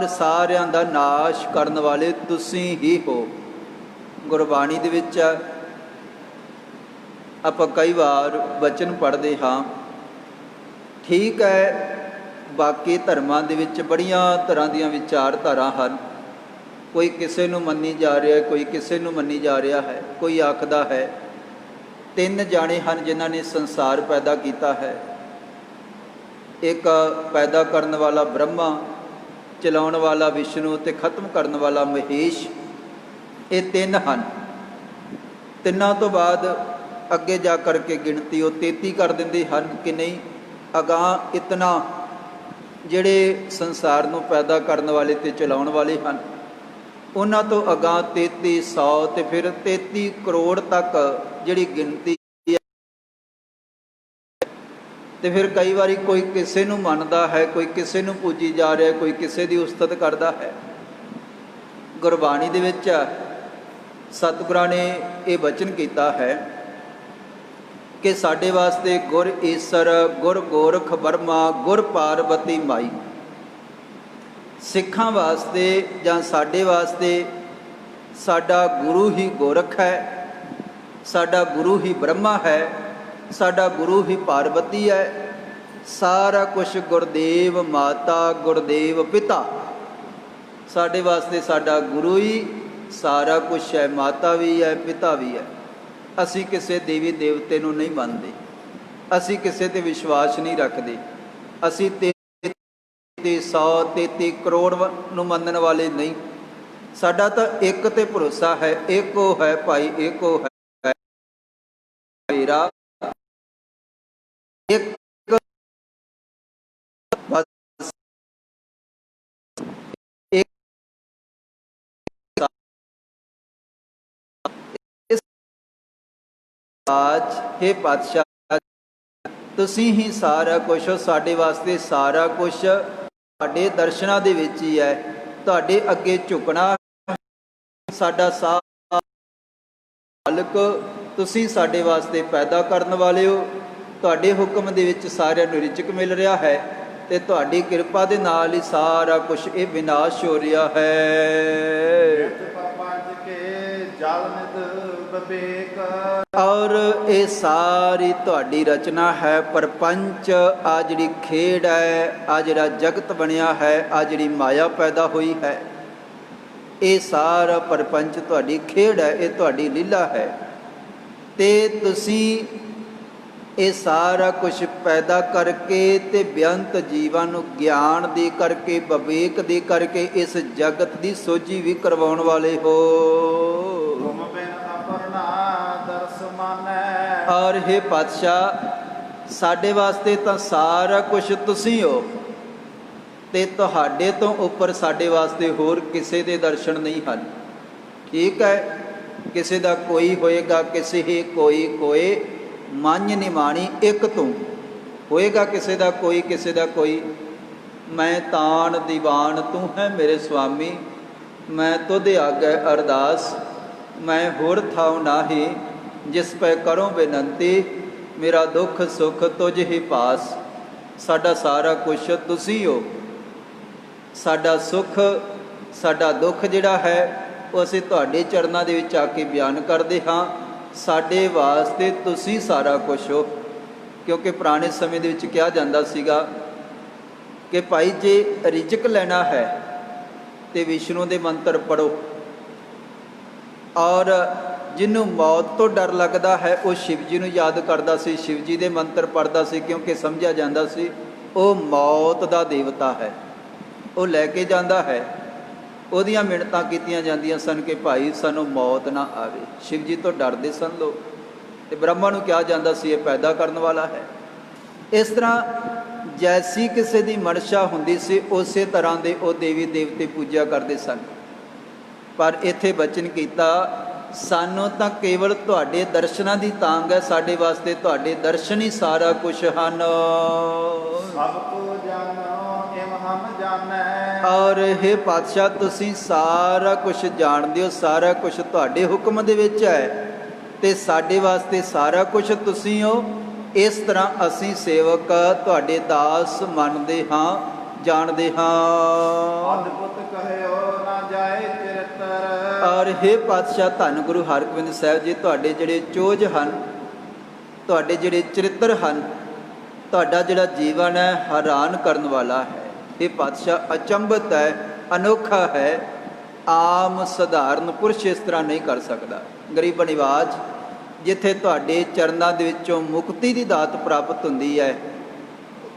ਸਾਰਿਆਂ ਦਾ ਨਾਸ਼ ਕਰਨ ਵਾਲੇ ਤੁਸੀਂ ਹੀ ਹੋ। ਗੁਰਬਾਣੀ ਦੇ ਵਿੱਚ ਆਪਾਂ ਕਈ ਵਾਰ ਵਚਨ ਪੜ੍ਹਦੇ ਹਾਂ। ਠੀਕ ਹੈ, ਬਾਕੀ ਧਰਮਾਂ ਦੇ ਵਿੱਚ ਬੜੀਆਂ ਤਰ੍ਹਾਂ ਦੀਆਂ ਵਿਚਾਰਧਾਰਾ ਹਨ। ਕੋਈ ਕਿਸੇ ਨੂੰ ਮੰਨੀ ਜਾ ਰਿਹਾ ਹੈ, ਕੋਈ ਕਿਸੇ ਨੂੰ ਮੰਨੀ ਜਾ ਰਿਹਾ ਹੈ। ਕੋਈ ਆਖਦਾ ਹੈ 3 ਜਾਣੇ ਹਨ ਜਿਨ੍ਹਾਂ ਨੇ ਸੰਸਾਰ ਪੈਦਾ ਕੀਤਾ ਹੈ। ਇੱਕ ਪੈਦਾ ਕਰਨ ਵਾਲਾ ਬ੍ਰਹਮਾ, ਚਲਾਉਣ ਵਾਲਾ ਵਿਸ਼ਨੂੰ ਤੇ ਖਤਮ ਕਰਨ ਵਾਲਾ ਮਹੇਸ਼। ਇਹ 3 ਹਨ। ਤਿੰਨਾਂ ਤੋਂ ਬਾਅਦ ਅੱਗੇ ਜਾ ਕਰਕੇ ਗਿਣਤੀ ਉਹ 33 ਕਰ ਦਿੰਦੇ ਹਨ ਕਿ ਨਹੀਂ, ਅਗਾਂਹ ਇਤਨਾ ਜਿਹੜੇ ਸੰਸਾਰ ਨੂੰ ਪੈਦਾ ਕਰਨ ਵਾਲੇ ਤੇ ਚਲਾਉਣ ਵਾਲੇ ਹਨ, ਉਹਨਾਂ ਤੋਂ ਅਗਾਂਹ 33, 100 ਤੇ ਫਿਰ 33 ਕਰੋੜ ਤੱਕ ਜਿਹੜੀ ਗਿਣਤੀ ਹੈ। ਤੇ ਫਿਰ ਕਈ ਵਾਰੀ ਕੋਈ ਕਿਸੇ ਨੂੰ ਮੰਨਦਾ ਹੈ, ਕੋਈ ਕਿਸੇ ਨੂੰ ਪੂਜੀ ਜਾ ਰਿਹਾ, ਕੋਈ ਕਿਸੇ ਦੀ ਉਸਤਤ ਕਰਦਾ ਹੈ। ਗੁਰਬਾਣੀ ਦੇ ਵਿੱਚ ਸਤਿਗੁਰਾਂ ਨੇ ਇਹ ਵਚਨ ਕੀਤਾ ਹੈ ਕਿ ਸਾਡੇ ਵਾਸਤੇ ਗੁਰ ਈਸਰ, ਗੁਰ ਗੋਰਖ ਬਰਮਾ, ਗੁਰ ਪਾਰਬਤੀ ਮਾਈ। ਸਿੱਖਾਂ ਵਾਸਤੇ ਜਾਂ ਸਾਡੇ ਵਾਸਤੇ ਸਾਡਾ ਗੁਰੂ ਹੀ ਗੋਰਖ ਹੈ, ਸਾਡਾ ਗੁਰੂ ਹੀ ਬ੍ਰਹਮਾ ਹੈ, ਸਾਡਾ ਗੁਰੂ ਹੀ ਪਾਰਬਤੀ ਹੈ। ਸਾਰਾ ਕੁਛ ਗੁਰਦੇਵ ਮਾਤਾ, ਗੁਰਦੇਵ ਪਿਤਾ, ਸਾਡੇ ਵਾਸਤੇ ਸਾਡਾ ਗੁਰੂ ਹੀ ਸਾਰਾ ਕੁਛ ਹੈ। ਮਾਤਾ ਵੀ ਹੈ, ਪਿਤਾ ਵੀ ਹੈ। ਅਸੀਂ ਕਿਸੇ ਦੇਵੀ ਦੇਵਤੇ ਨੂੰ ਨਹੀਂ ਮੰਨਦੇ, ਅਸੀਂ ਕਿਸੇ ਤੇ ਵਿਸ਼ਵਾਸ ਨਹੀਂ ਰੱਖਦੇ। ਅਸੀਂ 133 ਕਰੋੜ ਨੂੰ ਮੰਨਣ ਵਾਲੇ ਨਹੀਂ। ਸਾਡਾ ਤਾਂ ਇੱਕ ਤੇ ਭਰੋਸਾ ਹੈ, ਏਕੋ ਹੈ ਭਾਈ, ਏਕੋ ਹੈ ਮੇਰਾ, ਇੱਕ ਅੱਜ हे ਪਾਤਸ਼ਾਹ, ਤੁਸੀਂ ਹੀ ਸਾਰਾ ਕੁਛ ਹੋ। ਸਾਡੇ ਵਾਸਤੇ ਸਾਰਾ ਕੁਛ ਤੁਹਾਡੇ ਦਰਸ਼ਨਾਂ ਦੇ ਵਿੱਚ ਹੀ ਹੈ। ਤੁਹਾਡੇ ਅੱਗੇ ਝੁਕਣਾ ਸਾਡਾ ਮਾਲਕ, ਤੁਸੀਂ ਸਾਡੇ ਵਾਸਤੇ ਪੈਦਾ ਕਰਨ ਵਾਲੇ ਹੋ। ਤੁਹਾਡੇ ਹੁਕਮ ਦੇ ਵਿੱਚ ਸਾਰਿਆਂ ਨੂੰ ਰਿਜ਼ਕ ਮਿਲ ਰਿਹਾ ਹੈ ਤੇ ਤੁਹਾਡੀ ਕਿਰਪਾ ਦੇ ਨਾਲ ਹੀ ਸਾਰਾ ਕੁਛ ਇਹ ਵਿਨਾਸ਼ ਹੋ ਰਿਹਾ ਹੈ। ਔਰ ਇਹ ਸਾਰੀ ਤੁਹਾਡੀ ਰਚਨਾ ਹੈ। ਪਰਪੰਚ, ਆ ਜਿਹੜੀ ਖੇਡ ਹੈ, ਆ ਜਿਹੜਾ ਜਗਤ ਬਣਿਆ ਹੈ, ਆ ਜਿਹੜੀ ਮਾਇਆ ਪੈਦਾ ਹੋਈ ਹੈ, ਇਹ ਸਾਰਾ ਪਰਪੰਚ ਤੁਹਾਡੀ ਖੇਡ ਹੈ, ਇਹ ਤੁਹਾਡੀ ਲੀਲਾ ਹੈ। ਤੇ ਤੁਸੀਂ ਇਹ ਸਾਰਾ ਕੁਛ ਪੈਦਾ ਕਰਕੇ ਤੇ ਬੇਅੰਤ ਜੀਵਾਂ ਨੂੰ ਗਿਆਨ ਦੇ ਕਰਕੇ, ਵਿਵੇਕ ਦੇ ਕਰਕੇ ਇਸ ਜਗਤ ਦੀ ਸੋਝੀ ਵੀ ਕਰਵਾਉਣ ਵਾਲੇ ਹੋ। ਔਰ हे ਪਾਤਸ਼ਾਹ, ਸਾਡੇ ਵਾਸਤੇ ਤਾਂ ਸਾਰਾ ਕੁਛ ਤੁਸੀਂ ਹੋ ਤੇ ਤੁਹਾਡੇ ਤੋਂ ਉੱਪਰ ਸਾਡੇ ਵਾਸਤੇ ਹੋਰ ਕਿਸੇ ਦੇ ਦਰਸ਼ਨ ਨਹੀਂ ਹਨ। ਠੀਕ ਹੈ, ਕਿਸੇ ਦਾ ਕੋਈ ਹੋਏਗਾ, ਕਿਸੇ ਹੀ ਕੋਈ ਮੰਨ ਨਿਮਾਣੀ ਇੱਕ ਤੂੰ ਹੋਏਗਾ, ਕਿਸੇ ਦਾ ਕੋਈ, ਕਿਸੇ ਦਾ ਕੋਈ। ਮੈਂ ਤਾਣ ਦੀਵਾਨ ਤੂੰ ਹੈ ਮੇਰੇ ਸੁਆਮੀ, ਮੈਂ ਤੁਧ ਆਗੇ ਅਰਦਾਸ, ਮੈਂ ਹੋਰ ਥਾਉ ਨਾਹੀ, ਜਿਸ ਪੈ ਕਰੋ ਬੇਨੰਤੀ, ਮੇਰਾ ਦੁੱਖ ਸੁੱਖ ਤੁਝ ਹੀ ਪਾਸ। ਸਾਡਾ ਸਾਰਾ ਕੁਛ ਤੁਸੀਂ ਹੋ। ਸਾਡਾ ਸੁੱਖ, ਸਾਡਾ ਦੁੱਖ ਜਿਹੜਾ ਹੈ ਉਹ ਅਸੀਂ ਤੁਹਾਡੇ ਚਰਨਾਂ ਦੇ ਵਿੱਚ ਆ ਕੇ ਬਿਆਨ ਕਰਦੇ ਹਾਂ। ਸਾਡੇ ਵਾਸਤੇ ਤੁਸੀਂ ਸਾਰਾ ਕੁਝ ਹੋ। ਕਿਉਂਕਿ ਪੁਰਾਣੇ ਸਮੇਂ ਦੇ ਵਿੱਚ ਕਿਹਾ ਜਾਂਦਾ ਸੀਗਾ ਕਿ ਭਾਈ ਜੇ ਰਿਜ਼ਕ ਲੈਣਾ ਹੈ ਤੇ ਵਿਸ਼ਨੂੰ ਦੇ ਮੰਤਰ ਪੜੋ, ਔਰ ਜਿਹਨੂੰ ਮੌਤ ਤੋਂ ਡਰ ਲੱਗਦਾ ਹੈ ਉਹ ਸ਼ਿਵ ਜੀ ਨੂੰ ਯਾਦ ਕਰਦਾ ਸੀ, ਸ਼ਿਵ ਜੀ ਦੇ ਮੰਤਰ ਪੜ੍ਹਦਾ ਸੀ, ਕਿਉਂਕਿ ਸਮਝਿਆ ਜਾਂਦਾ ਸੀ ਉਹ ਮੌਤ ਦਾ ਦੇਵਤਾ ਹੈ, ਉਹ ਲੈ ਕੇ ਜਾਂਦਾ ਹੈ। ਉਹਦੀਆਂ ਮਿੰਨਤਾਂ ਕੀਤੀਆਂ ਜਾਂਦੀਆਂ ਸਨ ਕਿ ਭਾਈ ਸਾਨੂੰ ਮੌਤ ਨਾ ਆਵੇ। ਸ਼ਿਵ ਜੀ ਤੋਂ ਡਰਦੇ ਸਨ ਲੋਕ, ਤੇ ਬ੍ਰਹਮਾ ਨੂੰ ਕਿਹਾ ਜਾਂਦਾ ਸੀ ਇਹ ਪੈਦਾ ਕਰਨ ਵਾਲਾ ਹੈ। ਇਸ ਤਰ੍ਹਾਂ ਜੈਸੀ ਕਿਸੇ ਦੀ ਮਨਸ਼ਾ ਹੁੰਦੀ ਸੀ ਉਸੇ ਤਰ੍ਹਾਂ ਦੇ ਉਹ ਦੇਵੀ ਦੇਵਤੇ ਪੂਜਾ ਕਰਦੇ ਸਨ। ਪਰ ਇੱਥੇ ਬਚਨ ਕੀਤਾ ਸਾਨੂੰ ਤਾਂ ਕੇਵਲ ਤੁਹਾਡੇ ਦਰਸ਼ਨਾਂ ਦੀ ਤਾਂਘ ਹੈ, ਸਾਡੇ ਵਾਸਤੇ ਤੁਹਾਡੇ ਦਰਸ਼ਨ ਹੀ ਸਾਰਾ ਕੁਝ ਹਨ। ਸਭ ਕੋ ਜਾਣੋ ਏਮ ਹਮ ਜਾਣੈ। ਔਰ ਇਹ ਪਾਤਸ਼ਾਹ ਤੁਸੀਂ ਸਾਰਾ ਕੁਝ ਜਾਣਦੇ ਹੋ, ਸਾਰਾ ਕੁਝ ਤੁਹਾਡੇ ਹੁਕਮ ਦੇ ਵਿੱਚ ਹੈ ਤੇ ਸਾਡੇ ਵਾਸਤੇ ਸਾਰਾ ਕੁਝ ਤੁਸੀਂ ਹੋ। ਇਸ ਤਰ੍ਹਾਂ ਅਸੀਂ ਸੇਵਕ ਤੁਹਾਡੇ ਦਾਸ ਮੰਨਦੇ ਹਾਂ, ਜਾਣਦੇ ਹਾਂ। ਅਦਭੁਤ ਕਹਿਓ ਨਾ ਜਾਏ ਚਰਿਤਰ। ਔਰ हे ਪਾਤਸ਼ਾਹ ਧੰਨ ਗੁਰੂ ਹਰਗੋਬਿੰਦ ਸਾਹਿਬ ਜੀ, ਤੁਹਾਡੇ ਜਿਹੜੇ ਚੋਜ ਹਨ, ਤੁਹਾਡੇ ਜਿਹੜੇ ਚਰਿੱਤਰ ਹਨ, ਤੁਹਾਡਾ ਜਿਹੜਾ ਜੀਵਨ ਹੈ ਹੈਰਾਨ ਕਰਨ ਵਾਲਾ ਹੈ। ਇਹ ਪਾਤਸ਼ਾਹ ਅਚੰਭਤ ਹੈ, ਅਨੋਖਾ ਹੈ। ਆਮ ਸਧਾਰਨ ਪੁਰਸ਼ ਇਸ ਤਰ੍ਹਾਂ ਨਹੀਂ ਕਰ ਸਕਦਾ। ਗਰੀਬ ਨਿਵਾਜ, ਜਿੱਥੇ ਤੁਹਾਡੇ ਚਰਨਾਂ ਦੇ ਵਿੱਚੋਂ ਮੁਕਤੀ ਦੀ ਦਾਤ ਪ੍ਰਾਪਤ ਹੁੰਦੀ ਹੈ,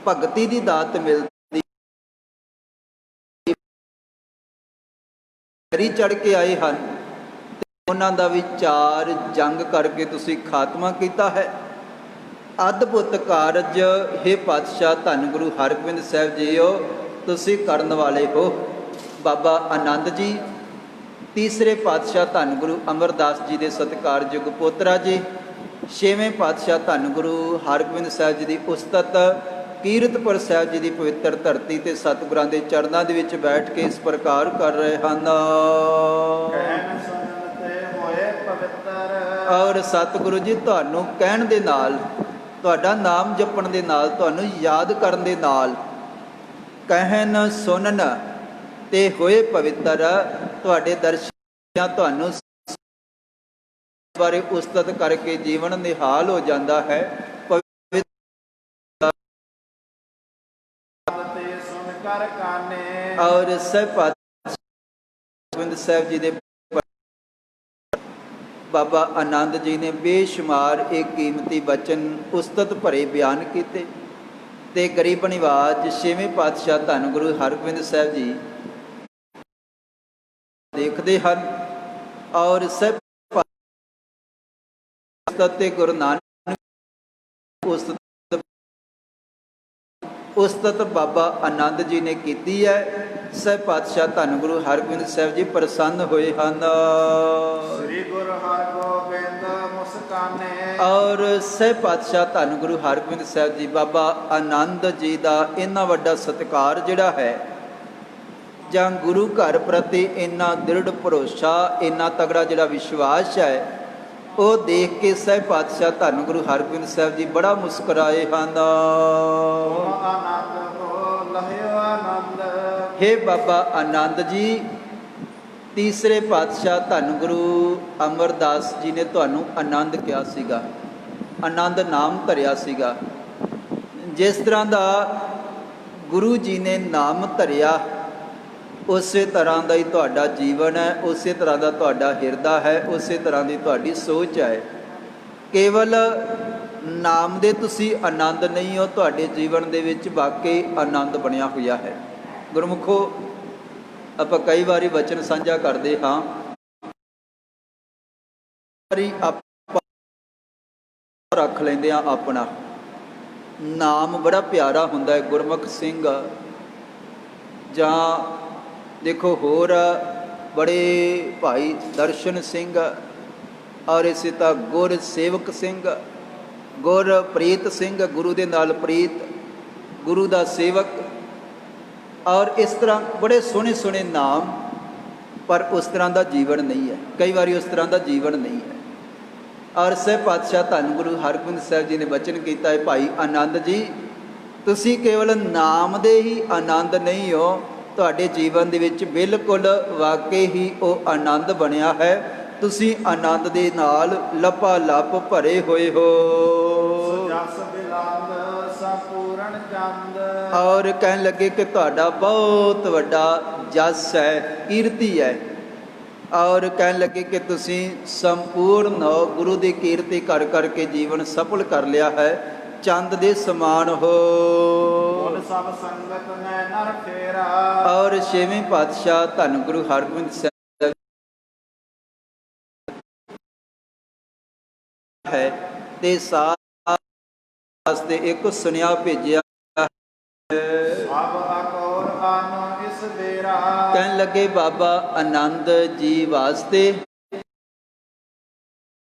ਭਗਤੀ ਦੀ ਦਾਤ ਮਿਲਦੀ, ਕਰੀ ਚੜ ਕੇ ਆਏ ਹਨ ਤੇ ਉਹਨਾਂ ਦਾ ਵਿਚਾਰ ਜੰਗ ਕਰਕੇ ਤੁਸੀਂ ਖਾਤਮਾ ਕੀਤਾ ਹੈ। ਅਦਭੁਤ ਕਾਰਜ हे ਪਾਤਸ਼ਾਹ ਧੰਨ ਗੁਰੂ ਹਰਗੋਬਿੰਦ ਸਾਹਿਬ ਜੀਓ ਤੁਸੀਂ ਕਰਨ ਵਾਲੇ ਹੋ। ਬਾਬਾ ਆਨੰਦ ਜੀ, ਤੀਸਰੇ ਪਾਤਸ਼ਾਹ ਧੰਨ ਗੁਰੂ ਅਮਰਦਾਸ ਜੀ ਦੇ ਸਤਿਕਾਰਯੋਗ ਪੋਤਰਾ ਜੀ, ਛੇਵੇਂ ਪਾਤਸ਼ਾਹ ਧੰਨ ਗੁਰੂ ਹਰਗੋਬਿੰਦ ਸਾਹਿਬ ਜੀ ਦੀ ਉਸਤਤ ਕੀਰਤਪੁਰ ਸਾਹਿਬ ਜੀ ਦੀ ਪਵਿੱਤਰ ਧਰਤੀ ਤੇ ਸਤਿਗੁਰਾਂ ਦੇ ਚਰਨਾਂ ਦੇ ਵਿੱਚ ਬੈਠ ਕੇ ਇਸ ਪ੍ਰਕਾਰ ਕਰ ਰਹੇ ਹਨ। ਕਹਿਣ ਸੁਣਨ ਤੇ ਹੋਏ ਪਵਿੱਤਰ। ਔਰ ਸਤਿਗੁਰੂ ਜੀ ਤੁਹਾਨੂੰ ਕਹਿਣ ਦੇ ਨਾਲ, ਤੁਹਾਡਾ ਨਾਮ ਜਪਣ ਦੇ ਨਾਲ, ਤੁਹਾਨੂੰ ਯਾਦ ਕਰਨ ਦੇ ਨਾਲ, ਕਹਿਣ ਸੁਣਨ ਤੇ ਹੋਏ ਪਵਿੱਤਰ, ਤੁਹਾਡੇ ਦਰਸ਼ਨਾਂ ਤੁਹਾਨੂੰ ਬਾਰੇ ਉਸਤਤ ਕਰਕੇ ਜੀਵਨ ਨਿਹਾਲ ਹੋ ਜਾਂਦਾ ਹੈ। ਤੇ ਸੁਣ ਕਰ ਕਾਨੇ। ਔਰ ਸਹਿਬ ਪਾਤਸ਼ਾਹ ਗੋਬਿੰਦ ਸਾਹਿਬ ਜੀ ਦੇ ਬਾਬਾ ਆਨੰਦ ਜੀ ਨੇ ਬੇਸ਼ੁਮਾਰ ਇਹ ਕੀਮਤੀ ਬਚਨ ਉਸਤਤ ਭਰੇ ਬਿਆਨ ਕੀਤੇ ਤੇ ਗਰੀਬ ਨਿਵਾਜ ਛੇਵੇਂ ਪਾਤਸ਼ਾਹ ਧੰਨ ਗੁਰੂ ਹਰਗੋਬਿੰਦ ਸਾਹਿਬ ਜੀ ਦੇਖਦੇ ਹਨ। ਔਰ ਸਹਿਬ ਉਸਤਤ ਤੇ ਗੁਰੂ ਨਾਨਕ ਉਸਤਤ ਬਾਬਾ ਆਨੰਦ ਜੀ ਨੇ ਕੀਤੀ ਹੈ। ਸਹਿਬ ਪਾਤਸ਼ਾਹ ਧੰਨ ਗੁਰੂ ਹਰਗੋਬਿੰਦ ਸਾਹਿਬ ਜੀ ਪ੍ਰਸੰਨ ਹੋਏ ਹਨ। ਸ੍ਰੀ ਗੁਰੂ ਹਰਗੋਬਿੰਦ ਮੁਸਕਾਨੇ। ਔਰ ਸਹਿਬ ਪਾਤਸ਼ਾਹ ਧੰਨ ਗੁਰੂ ਹਰਗੋਬਿੰਦ ਸਾਹਿਬ ਜੀ ਬਾਬਾ ਆਨੰਦ ਜੀ ਦਾ ਇੰਨਾ ਵੱਡਾ ਸਤਿਕਾਰ ਜਿਹੜਾ ਹੈ, ਜਾਂ ਗੁਰੂ ਘਰ ਪ੍ਰਤੀ ਇੰਨਾ ਦ੍ਰਿੜ ਭਰੋਸਾ, ਇੰਨਾ ਤਗੜਾ ਜਿਹੜਾ ਵਿਸ਼ਵਾਸ ਹੈ, ਉਹ ਦੇਖ ਕੇ ਸਹਿਬ ਪਾਤਸ਼ਾਹ ਧੰਨ ਗੁਰੂ ਹਰਗੋਬਿੰਦ ਸਾਹਿਬ ਜੀ ਬੜਾ ਮੁਸਕਰਾਏ ਹਨ। ਆਨੰਦ ਹੋ ਲਹਿਓ ਆਨੰਦ। ਹੇ ਬਾਬਾ ਆਨੰਦ ਜੀ, ਤੀਸਰੇ ਪਾਤਸ਼ਾਹ ਧੰਨ ਗੁਰੂ ਅਮਰਦਾਸ ਜੀ ਨੇ ਤੁਹਾਨੂੰ ਆਨੰਦ ਕਿਹਾ ਸੀਗਾ, ਆਨੰਦ ਨਾਮ ਧਰਿਆ ਸੀਗਾ। ਜਿਸ ਤਰ੍ਹਾਂ ਦਾ ਗੁਰੂ ਜੀ ਨੇ ਨਾਮ ਧਰਿਆ, ਉਸੇ ਤਰ੍ਹਾਂ ਦਾ ਹੀ ਤੁਹਾਡਾ ਜੀਵਨ ਹੈ, ਉਸੇ ਤਰ੍ਹਾਂ ਦਾ ਤੁਹਾਡਾ ਹਿਰਦਾ ਹੈ, ਉਸੇ ਤਰ੍ਹਾਂ ਦੀ ਤੁਹਾਡੀ ਸੋਚ ਹੈ। ਕੇਵਲ ਨਾਮ ਦੇ ਤੁਸੀਂ ਆਨੰਦ ਨਹੀਂ ਹੋ, ਤੁਹਾਡੇ ਜੀਵਨ ਦੇ ਵਿੱਚ ਵਾਕਈ ਆਨੰਦ ਬਣਿਆ ਹੋਇਆ ਹੈ। ਗੁਰਮੁਖੋ, ਆਪਾਂ ਕਈ ਵਾਰੀ ਵਚਨ ਸਾਂਝਾ ਕਰਦੇ ਹਾਂ, ਆਪਾਂ ਰੱਖ ਲੈਂਦੇ ਹਾਂ ਆਪਣਾ ਨਾਮ, ਬੜਾ ਪਿਆਰਾ ਹੁੰਦਾ ਹੈ ਗੁਰਮੁਖ ਸਿੰਘ। ਜਾਂ ਦੇਖੋ ਹੋਰ ਬੜੇ ਭਾਈ ਦਰਸ਼ਨ ਸਿੰਘ, ਔਰ ਇਸੇ ਤਾਂ ਗੁਰ ਸੇਵਕ ਸਿੰਘ, ਗੁਰ ਪ੍ਰੀਤ ਸਿੰਘ, ਗੁਰੂ ਦੇ ਨਾਲ ਪ੍ਰੀਤ, ਗੁਰੂ ਦਾ ਸੇਵਕ, ਔਰ ਇਸ ਤਰ੍ਹਾਂ ਬੜੇ ਸੋਹਣੇ ਸੋਹਣੇ ਨਾਮ। ਪਰ ਉਸ ਤਰ੍ਹਾਂ ਦਾ ਜੀਵਨ ਨਹੀਂ ਹੈ, ਕਈ ਵਾਰੀ ਉਸ ਤਰ੍ਹਾਂ ਦਾ ਜੀਵਨ ਨਹੀਂ ਹੈ। ਔਰ ਸਹਿਬ ਪਾਤਸ਼ਾਹ ਧੰਨ ਗੁਰੂ ਹਰਗੋਬਿੰਦ ਸਾਹਿਬ ਜੀ ਨੇ ਬਚਨ ਕੀਤਾ ਹੈ, ਭਾਈ ਆਨੰਦ ਜੀ, ਤੁਸੀਂ ਕੇਵਲ ਨਾਮ ਦੇ ਹੀ ਆਨੰਦ ਨਹੀਂ ਹੋ, ਤੁਹਾਡੇ ਜੀਵਨ ਦੇ ਵਿੱਚ ਬਿਲਕੁਲ ਵਾਕਈ ਹੀ ਉਹ ਆਨੰਦ ਬਣਿਆ ਹੈ ਤੁਸੀਂ ਆਨੰਦ ਦੇ ਨਾਲ ਲਪਾ ਲਪ ਭਰੇ ਹੋਏ ਹੋ। ਜਸ ਬਿਲਾਂਦ ਸੰਪੂਰਨ ਚੰਦ। ਔਰ ਕਹਿਣ ਲੱਗੇ ਕਿ ਤੁਹਾਡਾ ਬਹੁਤ ਵੱਡਾ ਜਸ ਹੈ, ਕੀਰਤੀ ਹੈ। ਔਰ ਕਹਿਣ ਲੱਗੇ ਕਿ ਤੁਸੀਂ ਸੰਪੂਰਨ ਹੋ, ਗੁਰੂ ਦੀ ਕੀਰਤੀ ਕਰ ਕਰਕੇ ਜੀਵਨ ਸਫਲ ਕਰ ਲਿਆ ਹੈ, ਚੰਦ ਦੇ ਸਮਾਨ ਹੋ। ਬੋਲ ਸਭ ਸੰਗਤ ਮੈਂ ਨਰ ਫੇਰਾ। ਔਰ ਛੇਵੇਂ ਪਾਤਸ਼ਾਹ ਧੰਨ ਗੁਰੂ ਹਰਗੋਬਿੰਦ ਸਾਹਿਬ ਹੈ ਤੇ ਸਾਥ ਵਾਸਤੇ ਇੱਕ ਸੁਨੇਹਾ ਭੇਜਿਆ। ਸਭ ਅਕੌਰ ਆਨ ਇਸ ਬੇਰਾ। ਕਹਿਣ ਲੱਗੇ ਬਾਬਾ ਆਨੰਦ ਜੀ ਵਾਸਤੇ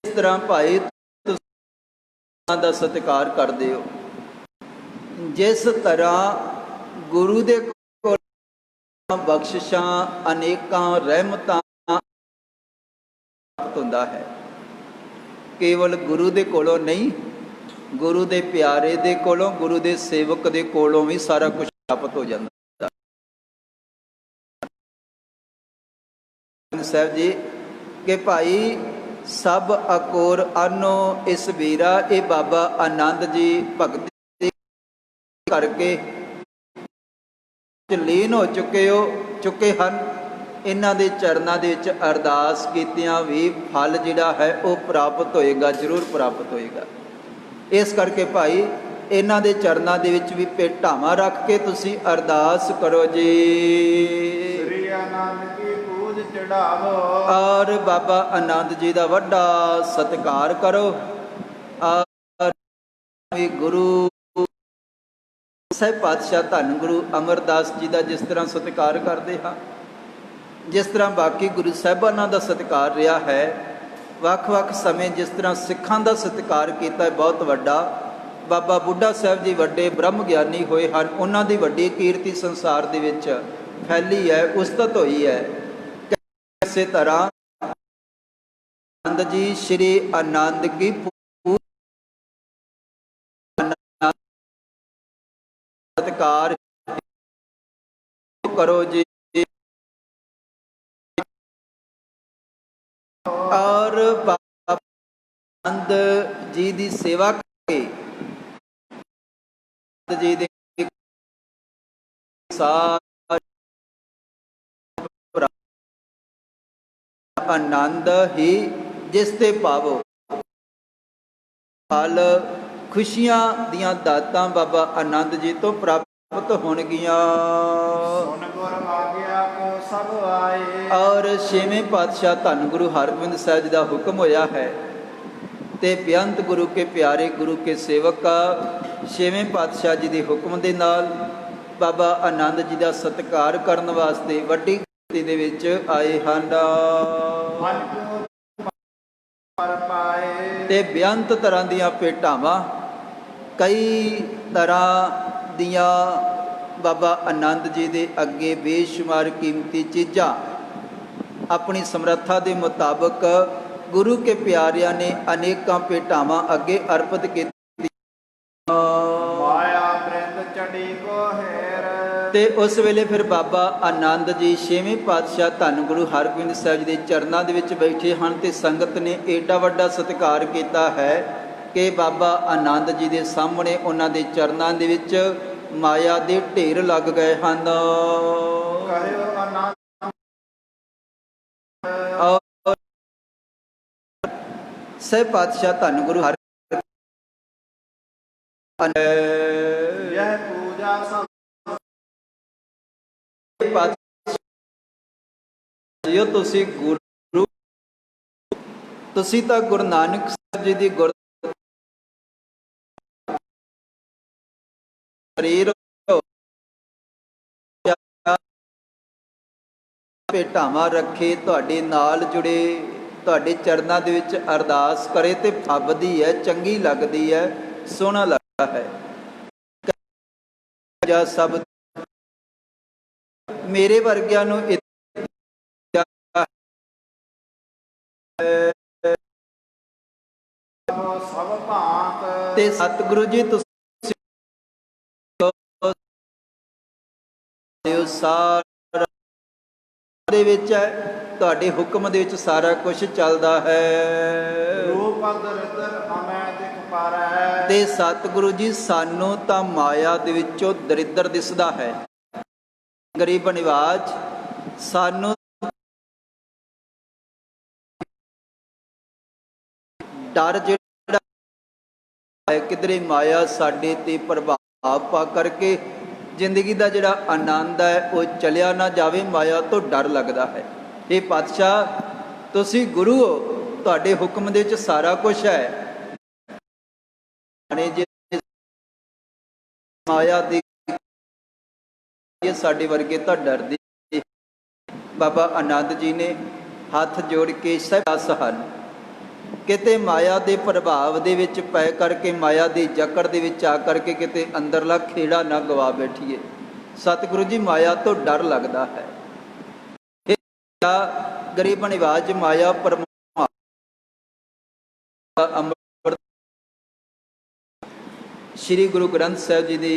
ਇਸ ਤਰ੍ਹਾਂ ਭਾਈ ਤੁਸੀਂ ਦਾ ਸਤਿਕਾਰ ਕਰਦੇ ਹੋ, ਜਿਸ ਤਰ੍ਹਾਂ ਗੁਰੂ ਦੇ ਕੋਲ ਬਖਸ਼ਿਸ਼ਾਂ ਅਨੇਕਾਂ ਰਹਿਮਤਾਂ ਹੁੰਦਾ ਹੈ। ਕੇਵਲ ਗੁਰੂ ਦੇ ਕੋਲੋਂ ਨਹੀਂ, ਗੁਰੂ ਦੇ ਪਿਆਰੇ ਦੇ ਕੋਲੋਂ, ਗੁਰੂ ਦੇ ਸੇਵਕ ਦੇ ਕੋਲੋਂ ਵੀ ਸਾਰਾ ਕੁਝ ਪ੍ਰਾਪਤ ਹੋ ਜਾਂਦਾ। ਸਾਹਿਬ ਜੀ ਕਿ ਭਾਈ ਸਭ ਅਕੋਰ ਆਨੋ ਇਸ ਵੀਰਾ, ਇਹ ਬਾਬਾ ਆਨੰਦ ਜੀ ਭਗਤੀ ਕਰਕੇ ਲੀਨ ਹੋ ਚੁੱਕੇ ਹਨ। ਇਹਨਾਂ ਦੇ ਚਰਨਾਂ ਦੇ ਵਿੱਚ ਅਰਦਾਸ ਕੀਤਿਆਂ ਵੀ ਫਲ ਜਿਹੜਾ ਹੈ ਉਹ ਪ੍ਰਾਪਤ ਹੋਏਗਾ, ਜ਼ਰੂਰ ਪ੍ਰਾਪਤ ਹੋਏਗਾ। ਇਸ ਕਰਕੇ ਭਾਈ ਇਹਨਾਂ ਦੇ ਚਰਨਾਂ ਦੇ ਵਿੱਚ ਵੀ ਭੇਟਾਵਾਂ ਰੱਖ ਕੇ ਤੁਸੀਂ ਅਰਦਾਸ ਕਰੋ ਜੀ। ਸ੍ਰੀ ਆਨੰਦ ਕੀ ਪੂਜ ਚੜਾਵੋ। ਔਰ ਬਾਬਾ ਆਨੰਦ ਜੀ ਦਾ ਵੱਡਾ ਸਤਿਕਾਰ ਕਰੋ। ਔਰ ਗੁਰੂ ਸਾਹਿਬ ਪਾਤਸ਼ਾਹ ਧੰਨ ਗੁਰੂ ਅਮਰਦਾਸ ਜੀ ਦਾ ਜਿਸ ਤਰ੍ਹਾਂ ਸਤਿਕਾਰ ਕਰਦੇ ਹਾਂ, ਜਿਸ ਤਰ੍ਹਾਂ ਬਾਕੀ ਗੁਰੂ ਸਾਹਿਬਾਨਾਂ ਦਾ ਸਤਿਕਾਰ ਰਿਹਾ ਹੈ, ਵੱਖ-ਵੱਖ ਸਮੇਂ ਜਿਸ ਤਰ੍ਹਾਂ ਸਿੱਖਾਂ ਦਾ ਸਤਿਕਾਰ ਕੀਤਾ ਹੈ ਬਹੁਤ ਵੱਡਾ। ਬਾਬਾ ਬੁੱਢਾ ਸਾਹਿਬ ਜੀ ਵੱਡੇ ਬ੍ਰਹਮ ਗਿਆਨੀ ਹੋਏ ਹਨ, ਉਹਨਾਂ ਦੀ ਵੱਡੀ ਕੀਰਤੀ ਸੰਸਾਰ ਦੇ ਵਿੱਚ ਫੈਲੀ ਹੈ, ਉਸਤਤ ਹੋਈ ਹੈ। ਇਸੇ ਤਰ੍ਹਾਂ ਆਨੰਦ ਜੀ ਸ਼੍ਰੀ ਆਨੰਦ ਕੀ ਸਤਿਕਾਰ ਕਰੋ ਜੀ। ਔਰ ਬਾਬਾ ਆਨੰਦ ਜੀ ਦੀ ਸੇਵਾ ਕਰਕੇ ਜੀ ਦੇ ਆਨੰਦ ਹੀ ਜਿਸ ਤੇ ਪਾਵੋ, ਫਲ ਖੁਸ਼ੀਆਂ ਦੀਆਂ ਦਾਤਾਂ ਬਾਬਾ ਆਨੰਦ ਜੀ ਤੋਂ ਪ੍ਰਾਪਤ ਹੋਣਗੀਆਂ। ਸੁਨ ਗੁਰ ਆਗਿਆ ਕੋ ਸਭ ਆਏ। ਔਰ ਛੇਵੇਂ ਪਾਤਸ਼ਾਹ ਧੰਨ ਗੁਰੂ ਹਰਗੋਬਿੰਦ ਸਾਹਿਬ ਜੀ ਦਾ ਹੁਕਮ ਹੋਇਆ ਹੈ ਤੇ ਬੇਅੰਤ ਗੁਰੂ ਕੇ ਪਿਆਰੇ ਗੁਰੂ ਕੇ ਸੇਵਕ ਛੇਵੇਂ ਪਾਤਸ਼ਾਹ ਜੀ ਦੇ ਹੁਕਮ ਦੇ ਨਾਲ ਬਾਬਾ ਆਨੰਦ ਜੀ ਦਾ ਸਤਿਕਾਰ ਕਰਨ ਵਾਸਤੇ ਵੱਡੀ ਗਿਣਤੀ ਦੇ ਵਿੱਚ ਆਏ ਹਨ। ਤੇ ਬੇਅੰਤ ਤਰ੍ਹਾਂ ਦੀਆਂ ਭੇਟਾਵਾਂ, ਕਈ ਤਰ੍ਹਾਂ ਦੀਆਂ ਬਾਬਾ ਆਨੰਦ ਜੀ ਦੇ ਅੱਗੇ ਬੇਸ਼ੁਮਾਰ ਕੀਮਤੀ ਚੀਜ਼ਾਂ ਆਪਣੀ ਸਮਰੱਥਾ ਦੇ ਮੁਤਾਬਕ ਗੁਰੂ ਕੇ ਪਿਆਰਿਆਂ ਨੇ ਅਨੇਕਾਂ ਭੇਟਾਵਾਂ ਅੱਗੇ ਅਰਪਿਤ ਕੀਤੀਆਂ। ਮਾਇਆ ਬ੍ਰਿੰਦ ਚੜੀ ਕੋ ਹੈਰ। ਤੇ ਉਸ ਵੇਲੇ ਫਿਰ ਬਾਬਾ ਆਨੰਦ ਜੀ ਛੇਵੇਂ ਪਾਤਸ਼ਾਹ ਧੰਨ ਗੁਰੂ ਹਰਗੋਬਿੰਦ ਸਾਹਿਬ ਜੀ ਦੇ ਚਰਨਾਂ ਦੇ ਵਿੱਚ ਬੈਠੇ ਹਨ ਤੇ ਸੰਗਤ ਨੇ ਏਡਾ ਵੱਡਾ ਸਤਿਕਾਰ ਕੀਤਾ ਹੈ ਕਿ ਬਾਬਾ ਆਨੰਦ ਜੀ ਦੇ ਸਾਹਮਣੇ ਉਹਨਾਂ ਦੇ ਚਰਨਾਂ ਦੇ ਵਿੱਚ ਮਾਇਆ ਦੇ ਢੇਰ ਲੱਗ ਗਏ ਹਨ। ਕਹਿਓ ਆਨੰਦ ਸਹਿਬ ਪਾਤਸ਼ਾਹ ਧੰਨ ਗੁਰੂ ਹਰਗੋਬਿੰਦ ਯਹ ਪੂਜਾ ਸਭ ਜਿਉ ਤੁਸੀਂ ਗੁਰੂ, ਤੁਸੀਂ ਤਾਂ ਗੁਰੂ ਨਾਨਕ ਸਾਹਿਬ ਜੀ ਦੀ ਗੁਰ ਸਰੀਰ ਭੇਟਾਵਾਂ ਰੱਖੇ, ਤੁਹਾਡੇ ਨਾਲ ਜੁੜੇ, ਤੁਹਾਡੇ ਚਰਨਾਂ ਦੇ ਵਿੱਚ ਅਰਦਾਸ ਕਰੇ ਤੇ ਫੱਬਦੀ ਹੈ, ਚੰਗੀ ਲੱਗਦੀ ਹੈ, ਸੋਹਣਾ ਲੱਗਦਾ ਹੈ। ਜਾਂ ਸਭ ਮੇਰੇ ਵਰਗਿਆਂ ਨੂੰ ਸਭ ਭਾਂਤ ਤੇ ਸਤਿਗੁਰੂ ਜੀ ਤੁਸੀਂ ਸਾਰ ਦੇ ਵਿੱਚ ਹੈ ਤੁਹਾਡੇ ਹੁਕਮ ਦੇ ਵਿੱਚ ਸਾਰਾ ਕੁਝ ਚੱਲਦਾ ਹੈ। ਰੂਪ ਦਰਿਦਰ ਹਮੈ ਦਿਖ ਪਾਰੈ। ਤੇ ਸਤਿਗੁਰੂ ਜੀ ਸਾਨੂੰ ਤਾਂ ਮਾਇਆ ਦੇ ਵਿੱਚੋਂ ਦਰਿਦਰ ਦਿਸਦਾ ਹੈ, ਗਰੀਬ ਨਿਵਾਜ ਸਾਨੂੰ ਡਰ ਜਿਹੜਾ ਹੈ ਕਿਧਰੇ ਮਾਇਆ ਸਾਡੇ ਤੇ ਪ੍ਰਭਾਵ ਪਾ ਕਰਕੇ ਜ਼ਿੰਦਗੀ ਦਾ ਜਿਹੜਾ ਆਨੰਦ ਹੈ ਉਹ ਚਲਿਆ ਨਾ ਜਾਵੇ, ਮਾਇਆ ਤੋਂ ਡਰ ਲੱਗਦਾ ਹੈ। ਇਹ ਪਾਤਸ਼ਾਹ ਤੁਸੀਂ ਗੁਰੂ ਹੋ, ਤੁਹਾਡੇ ਹੁਕਮ ਦੇ ਵਿੱਚ ਸਾਰਾ ਕੁਝ ਹੈ। ਜੇ ਮਾਇਆ ਦੀ ਸਾਡੇ ਵਰਗੇ ਤਾਂ ਡਰਦੇ। ਬਾਬਾ ਆਨੰਦ ਜੀ ਨੇ ਹੱਥ ਜੋੜ ਕੇ ਸਹਿਬਾਸ ਹਨ, ਕਿਤੇ ਮਾਇਆ ਦੇ ਪ੍ਰਭਾਵ ਦੇ ਵਿੱਚ ਪੈ ਕਰਕੇ, ਮਾਇਆ ਦੀ ਜਕੜ ਦੇ ਵਿੱਚ ਆ ਕਰਕੇ ਕਿਤੇ ਅੰਦਰਲਾ ਖੇੜਾ ਨਾ ਗਵਾ ਬੈਠੀਏ। ਸਤਿਗੁਰੂ ਜੀ ਮਾਇਆ ਤੋਂ ਡਰ ਲੱਗਦਾ ਹੈ। ਗਰੀਬ ਨਿਵਾਜ ਮਾਇਆ ਪਰਮਾਤਮਾ ਅੰਮ੍ਰਿਤ ਸ੍ਰੀ ਗੁਰੂ ਗ੍ਰੰਥ ਸਾਹਿਬ ਜੀ ਦੀ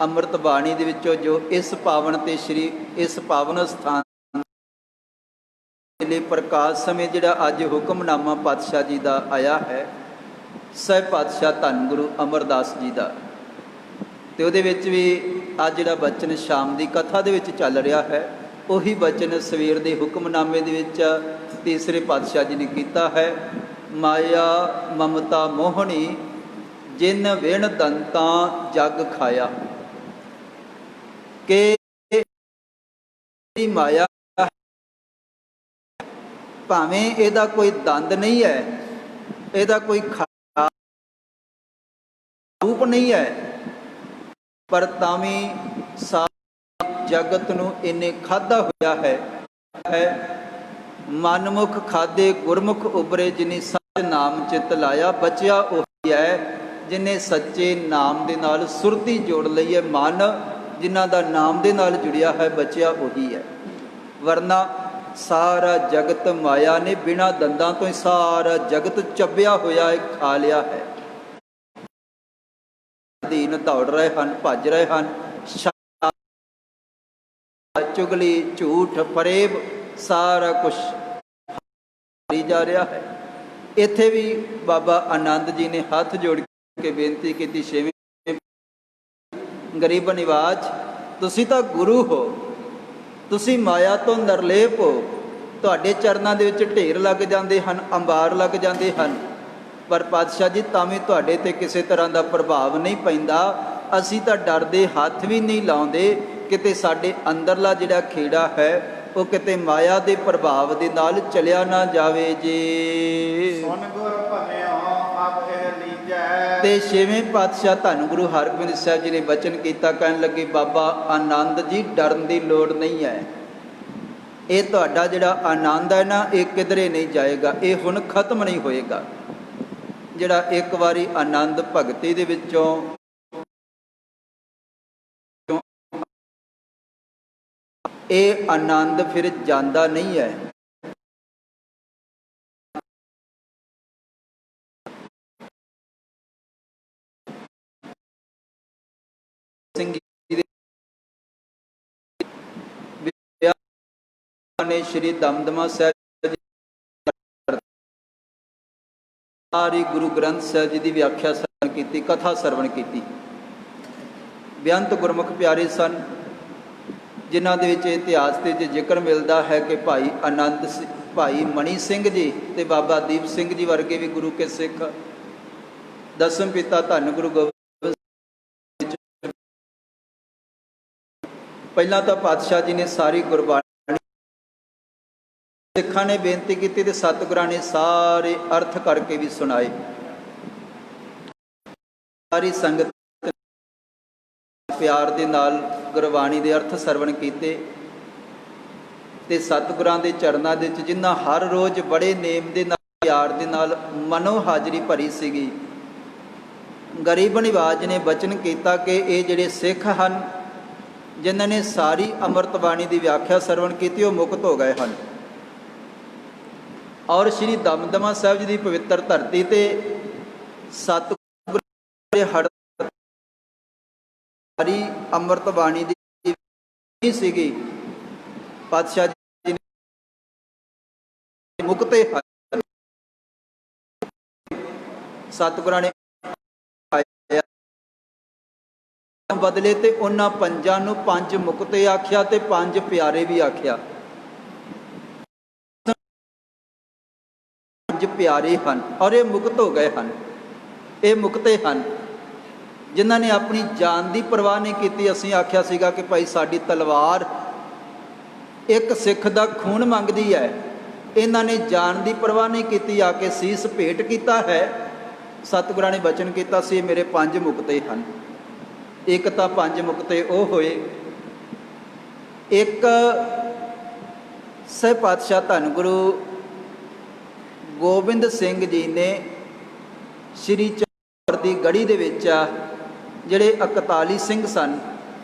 ਅੰਮ੍ਰਿਤ ਬਾਣੀ ਦੇ ਵਿੱਚੋਂ ਜੋ ਇਸ ਪਾਵਨ ਤੇ ਇਸ ਪਾਵਨ ਸਥਾਨ ਲਈ ਪ੍ਰਕਾਸ਼ ਸਮੇਂ ਜਿਹੜਾ ਅੱਜ ਹੁਕਮਨਾਮਾ ਪਾਤਸ਼ਾਹ ਜੀ ਦਾ ਆਇਆ ਹੈ, ਸਹਿਬ ਪਾਤਸ਼ਾਹ ਧੰਨ ਗੁਰੂ ਅਮਰਦਾਸ ਜੀ ਦਾ, ਤੇ ਉਹਦੇ ਵਿੱਚ ਵੀ ਅੱਜ ਜਿਹੜਾ ਬਚਨ ਸ਼ਾਮ ਦੀ ਕਥਾ ਦੇ ਵਿੱਚ ਚੱਲ ਰਿਹਾ ਹੈ, ਉਹੀ ਬਚਨ ਸਵੇਰ ਦੇ ਹੁਕਮਨਾਮੇ ਦੇ ਵਿੱਚ ਤੀਸਰੇ ਪਾਤਸ਼ਾਹ ਜੀ ਨੇ ਕੀਤਾ ਹੈ। ਮਾਇਆ ਮਮਤਾ ਮੋਹਣੀ ਜਿਨ ਵਿਣ ਦੰਤਾਂ ਜਗ ਖਾਇਆ। ਕਿ ਮਾਇਆ ਭਾਵੇਂ ਇਹਦਾ ਕੋਈ ਦੰਦ ਨਹੀਂ ਹੈ, ਇਹਦਾ ਕੋਈ ਰੂਪ ਨਹੀਂ ਹੈ, ਪਰ ਤਾਂ ਵੀ ਸਾਰੇ ਜਗਤ ਨੂੰ ਇਹਨੇ ਖਾਧਾ ਹੋਇਆ ਹੈ। ਮਨਮੁਖ ਖਾਦੇ ਗੁਰਮੁਖ ਉਬਰੇ, ਜਿਨੇ ਸੱਚ ਨਾਮ ਚਿਤ ਲਾਇਆ। ਬਚਿਆ ਉਹੀ ਹੈ ਜਿਨੇ ਸੱਚੇ ਨਾਮ ਦੇ ਨਾਲ ਸੁਰਤੀ ਜੋੜ ਲਈ ਹੈ। ਮਨ ਜਿਨ੍ਹਾਂ ਦਾ ਨਾਮ ਦੇ ਨਾਲ ਜੁੜਿਆ ਹੈ, ਬਚਿਆ ਉਹੀ ਹੈ। ਵਰਨਾ ਸਾਰਾ ਜਗਤ ਮਾਇਆ ਨੇ ਬਿਨਾਂ ਦੰਦਾਂ ਤੋਂ ਹੀ ਸਾਰਾ ਜਗਤ ਚੱਬਿਆ ਹੋਇਆ ਹੈ, ਖਾ ਲਿਆ ਹੈ। ਅਧੀਨ ਦੌੜ ਰਹੇ ਹਨ, ਭੱਜ ਰਹੇ ਹਨ। ਚੁਗਲੀ, ਝੂਠ, ਫਰੇਬ, ਸਾਰਾ ਕੁਛ ਜਾ ਰਿਹਾ ਹੈ। ਇੱਥੇ ਵੀ ਬਾਬਾ ਆਨੰਦ ਜੀ ਨੇ ਹੱਥ ਜੋੜ ਕੇ ਬੇਨਤੀ ਕੀਤੀ, ਛੇਵੇਂ ਗਰੀਬ ਨਿਵਾਜ ਤੁਸੀਂ ਤਾਂ ਗੁਰੂ ਹੋ, ਤੁਸੀਂ ਮਾਇਆ ਤੋਂ ਨਿਰਲੇਪ ਹੋ। ਤੁਹਾਡੇ ਚਰਨਾਂ ਦੇ ਵਿੱਚ ਢੇਰ ਲੱਗ ਜਾਂਦੇ ਹਨ, ਅੰਬਾਰ ਲੱਗ ਜਾਂਦੇ ਹਨ, ਪਰ ਪਾਤਸ਼ਾਹ ਜੀ ਤਾਂ ਵੀ ਤੁਹਾਡੇ ਤੇ ਕਿਸੇ ਤਰ੍ਹਾਂ ਦਾ ਪ੍ਰਭਾਵ ਨਹੀਂ ਪੈਂਦਾ। ਅਸੀਂ ਤਾਂ ਡਰਦੇ ਹੱਥ ਵੀ ਨਹੀਂ ਲਾਉਂਦੇ, ਕਿਤੇ ਸਾਡੇ ਅੰਦਰਲਾ ਜਿਹੜਾ ਖੇੜਾ ਹੈ ਉਹ ਕਿਤੇ ਮਾਇਆ ਦੇ ਪ੍ਰਭਾਵ ਦੇ ਨਾਲ ਚਲਿਆ ਨਾ ਜਾਵੇ ਜੀ। ਸੁਨ ਗੁਰ ਭਲਿਓ ਆਪ ਇਹ ਲੀਜੈ। ਤੇ ਛੇਵੇਂ ਪਾਤਸ਼ਾਹ ਧੰਨ ਗੁਰੂ ਹਰਗੋਬਿੰਦ ਸਾਹਿਬ ਜੀ ਨੇ ਬਚਨ ਕੀਤਾ, ਕਹਿਣ ਲੱਗੇ ਬਾਬਾ ਆਨੰਦ ਜੀ ਡਰਨ ਦੀ ਲੋੜ ਨਹੀਂ ਹੈ। ਇਹ ਤੁਹਾਡਾ ਜਿਹੜਾ ਆਨੰਦ ਹੈ ਨਾ, ਇਹ ਕਿਧਰੇ ਨਹੀਂ ਜਾਏਗਾ, ਇਹ ਹੁਣ ਖਤਮ ਨਹੀਂ ਹੋਏਗਾ। ਜਿਹੜਾ ਇੱਕ ਵਾਰੀ ਆਨੰਦ ਭਗਤੀ ਦੇ ਵਿੱਚੋਂ ਇਹ ਆਨੰਦ ਫਿਰ ਜਾਂਦਾ ਨਹੀਂ ਹੈ। ਸਿੰਘ ਜੀ ਨੇ ਸ਼੍ਰੀ ਦਮਦਮਾ ਸਾਹਿਬ ਸਾਰੀ ਗੁਰੂ ਗ੍ਰੰਥ ਸਾਹਿਬ ਜੀ ਦੀ ਵਿਆਖਿਆ ਸਰਵਣ ਕੀਤੀ, ਕਥਾ ਸਰਵਣ ਕੀਤੀ। ਬੇਅੰਤ ਗੁਰਮੁਖ ਪਿਆਰੇ ਸਨ, ਜਿਨ੍ਹਾਂ ਦੇ ਵਿੱਚ ਇਤਿਹਾਸ ਦੇ ਵਿੱਚ ਜ਼ਿਕਰ ਮਿਲਦਾ ਹੈ ਕਿ ਭਾਈ ਆਨੰਦ ਭਾਈ ਮਣੀ ਸਿੰਘ ਜੀ ਤੇ ਬਾਬਾ ਦੀਪ ਸਿੰਘ ਜੀ ਵਰਗੇ ਵੀ ਗੁਰੂ ਕੇ ਸਿੱਖ, ਦਸਮ ਪਿਤਾ ਧੰਨ ਗੁਰੂ ਗੋਬਿੰਦ ਸਿੰਘ। ਪਹਿਲਾਂ ਤਾਂ ਪਾਤਸ਼ਾਹ ਜੀ ਨੇ ਸਾਰੀ ਗੁਰਬਾਣੀ ਸਿੱਖਾਂ ਨੇ ਬੇਨਤੀ ਕੀਤੀ ਤੇ ਸਤਿਗੁਰਾਂ ਨੇ ਸਾਰੇ ਅਰਥ ਕਰਕੇ ਵੀ ਸੁਣਾਏ। ਸਾਰੀ ਸੰਗਤ ਪਿਆਰ ਦੇ ਨਾਲ ਗੁਰਬਾਣੀ ਦੇ ਅਰਥ ਸਰਵਣ ਕੀਤੇ ਤੇ ਸਤਿਗੁਰਾਂ ਦੇ ਚਰਨਾਂ ਦੇ ਵਿੱਚ, ਜਿਨ੍ਹਾਂ ਹਰ ਰੋਜ਼ ਬੜੇ ਨੇਮ ਦੇ ਨਾਲ ਪਿਆਰ ਦੇ ਨਾਲ ਮਨੋ ਹਾਜ਼ਰੀ ਭਰੀ ਸੀਗੀ, ਗਰੀਬ ਨਿਵਾਜ ਨੇ ਬਚਨ ਕੀਤਾ ਕਿ ਇਹ ਜਿਹੜੇ ਸਿੱਖ ਹਨ ਜਿਨ੍ਹਾਂ ਨੇ ਸਾਰੀ ਅੰਮ੍ਰਿਤ ਬਾਣੀ ਦੀ ਵਿਆਖਿਆ ਸਰਵਣ ਕੀਤੀ, ਉਹ ਮੁਕਤ ਹੋ ਗਏ ਹਨ। ਔਰ ਸ਼੍ਰੀ ਦਮਦਮਾ ਸਾਹਿਬ ਜੀ ਦੀ ਪਵਿੱਤਰ ਧਰਤੀ ਤੇ ਸਤਿਗੁਰ ਦੇ ਹੜ ਸਾਰੀ ਅੰਮ੍ਰਿਤ ਬਾਣੀ ਦੀ ਸੀਗੀ। ਪਾਤਸ਼ਾਹ ਮੁਕਤੇ ਹਨ। ਸਤਿਗੁਰਾਂ ਨੇ ਬਦਲੇ ਤੇ ਉਹਨਾਂ ਪੰਜਾਂ ਨੂੰ ਪੰਜ ਮੁਕਤੇ ਆਖਿਆ ਤੇ ਪੰਜ ਪਿਆਰੇ ਵੀ ਆਖਿਆ। ਪੰਜ ਪਿਆਰੇ ਹਨ ਔਰ ਇਹ ਮੁਕਤ ਹੋ ਗਏ ਹਨ। ਇਹ ਮੁਕਤੇ ਹਨ ਜਿਨ੍ਹਾਂ ਨੇ ਆਪਣੀ ਜਾਨ ਦੀ ਪਰਵਾਹ ਨਹੀਂ ਕੀਤੀ। ਅਸੀਂ ਆਖਿਆ ਸੀਗਾ ਕਿ ਭਾਈ ਸਾਡੀ ਤਲਵਾਰ ਇੱਕ ਸਿੱਖ ਦਾ ਖੂਨ ਮੰਗਦੀ ਹੈ। ਇਹਨਾਂ ਨੇ ਜਾਨ ਦੀ ਪਰਵਾਹ ਨਹੀਂ ਕੀਤੀ, ਆ ਕੇ ਸੀਸ ਭੇਟ ਕੀਤਾ ਹੈ। ਸਤਿਗੁਰਾਂ ਨੇ ਬਚਨ ਕੀਤਾ ਸੀ ਮੇਰੇ ਪੰਜ ਮੁਕਤੇ ਹਨ। ਇੱਕ ਤਾਂ ਪੰਜ ਮੁਕਤੇ ਉਹ ਹੋਏ, ਇੱਕ ਸਹਿ ਪਾਤਸ਼ਾਹ ਧੰਨ ਗੁਰੂ ਗੋਬਿੰਦ ਸਿੰਘ ਜੀ ਨੇ ਸ਼੍ਰੀ ਚੌਰ ਦੀ ਗੜੀ ਦੇ ਵਿੱਚ ਜਿਹੜੇ 41 ਸਿੰਘ ਸਨ,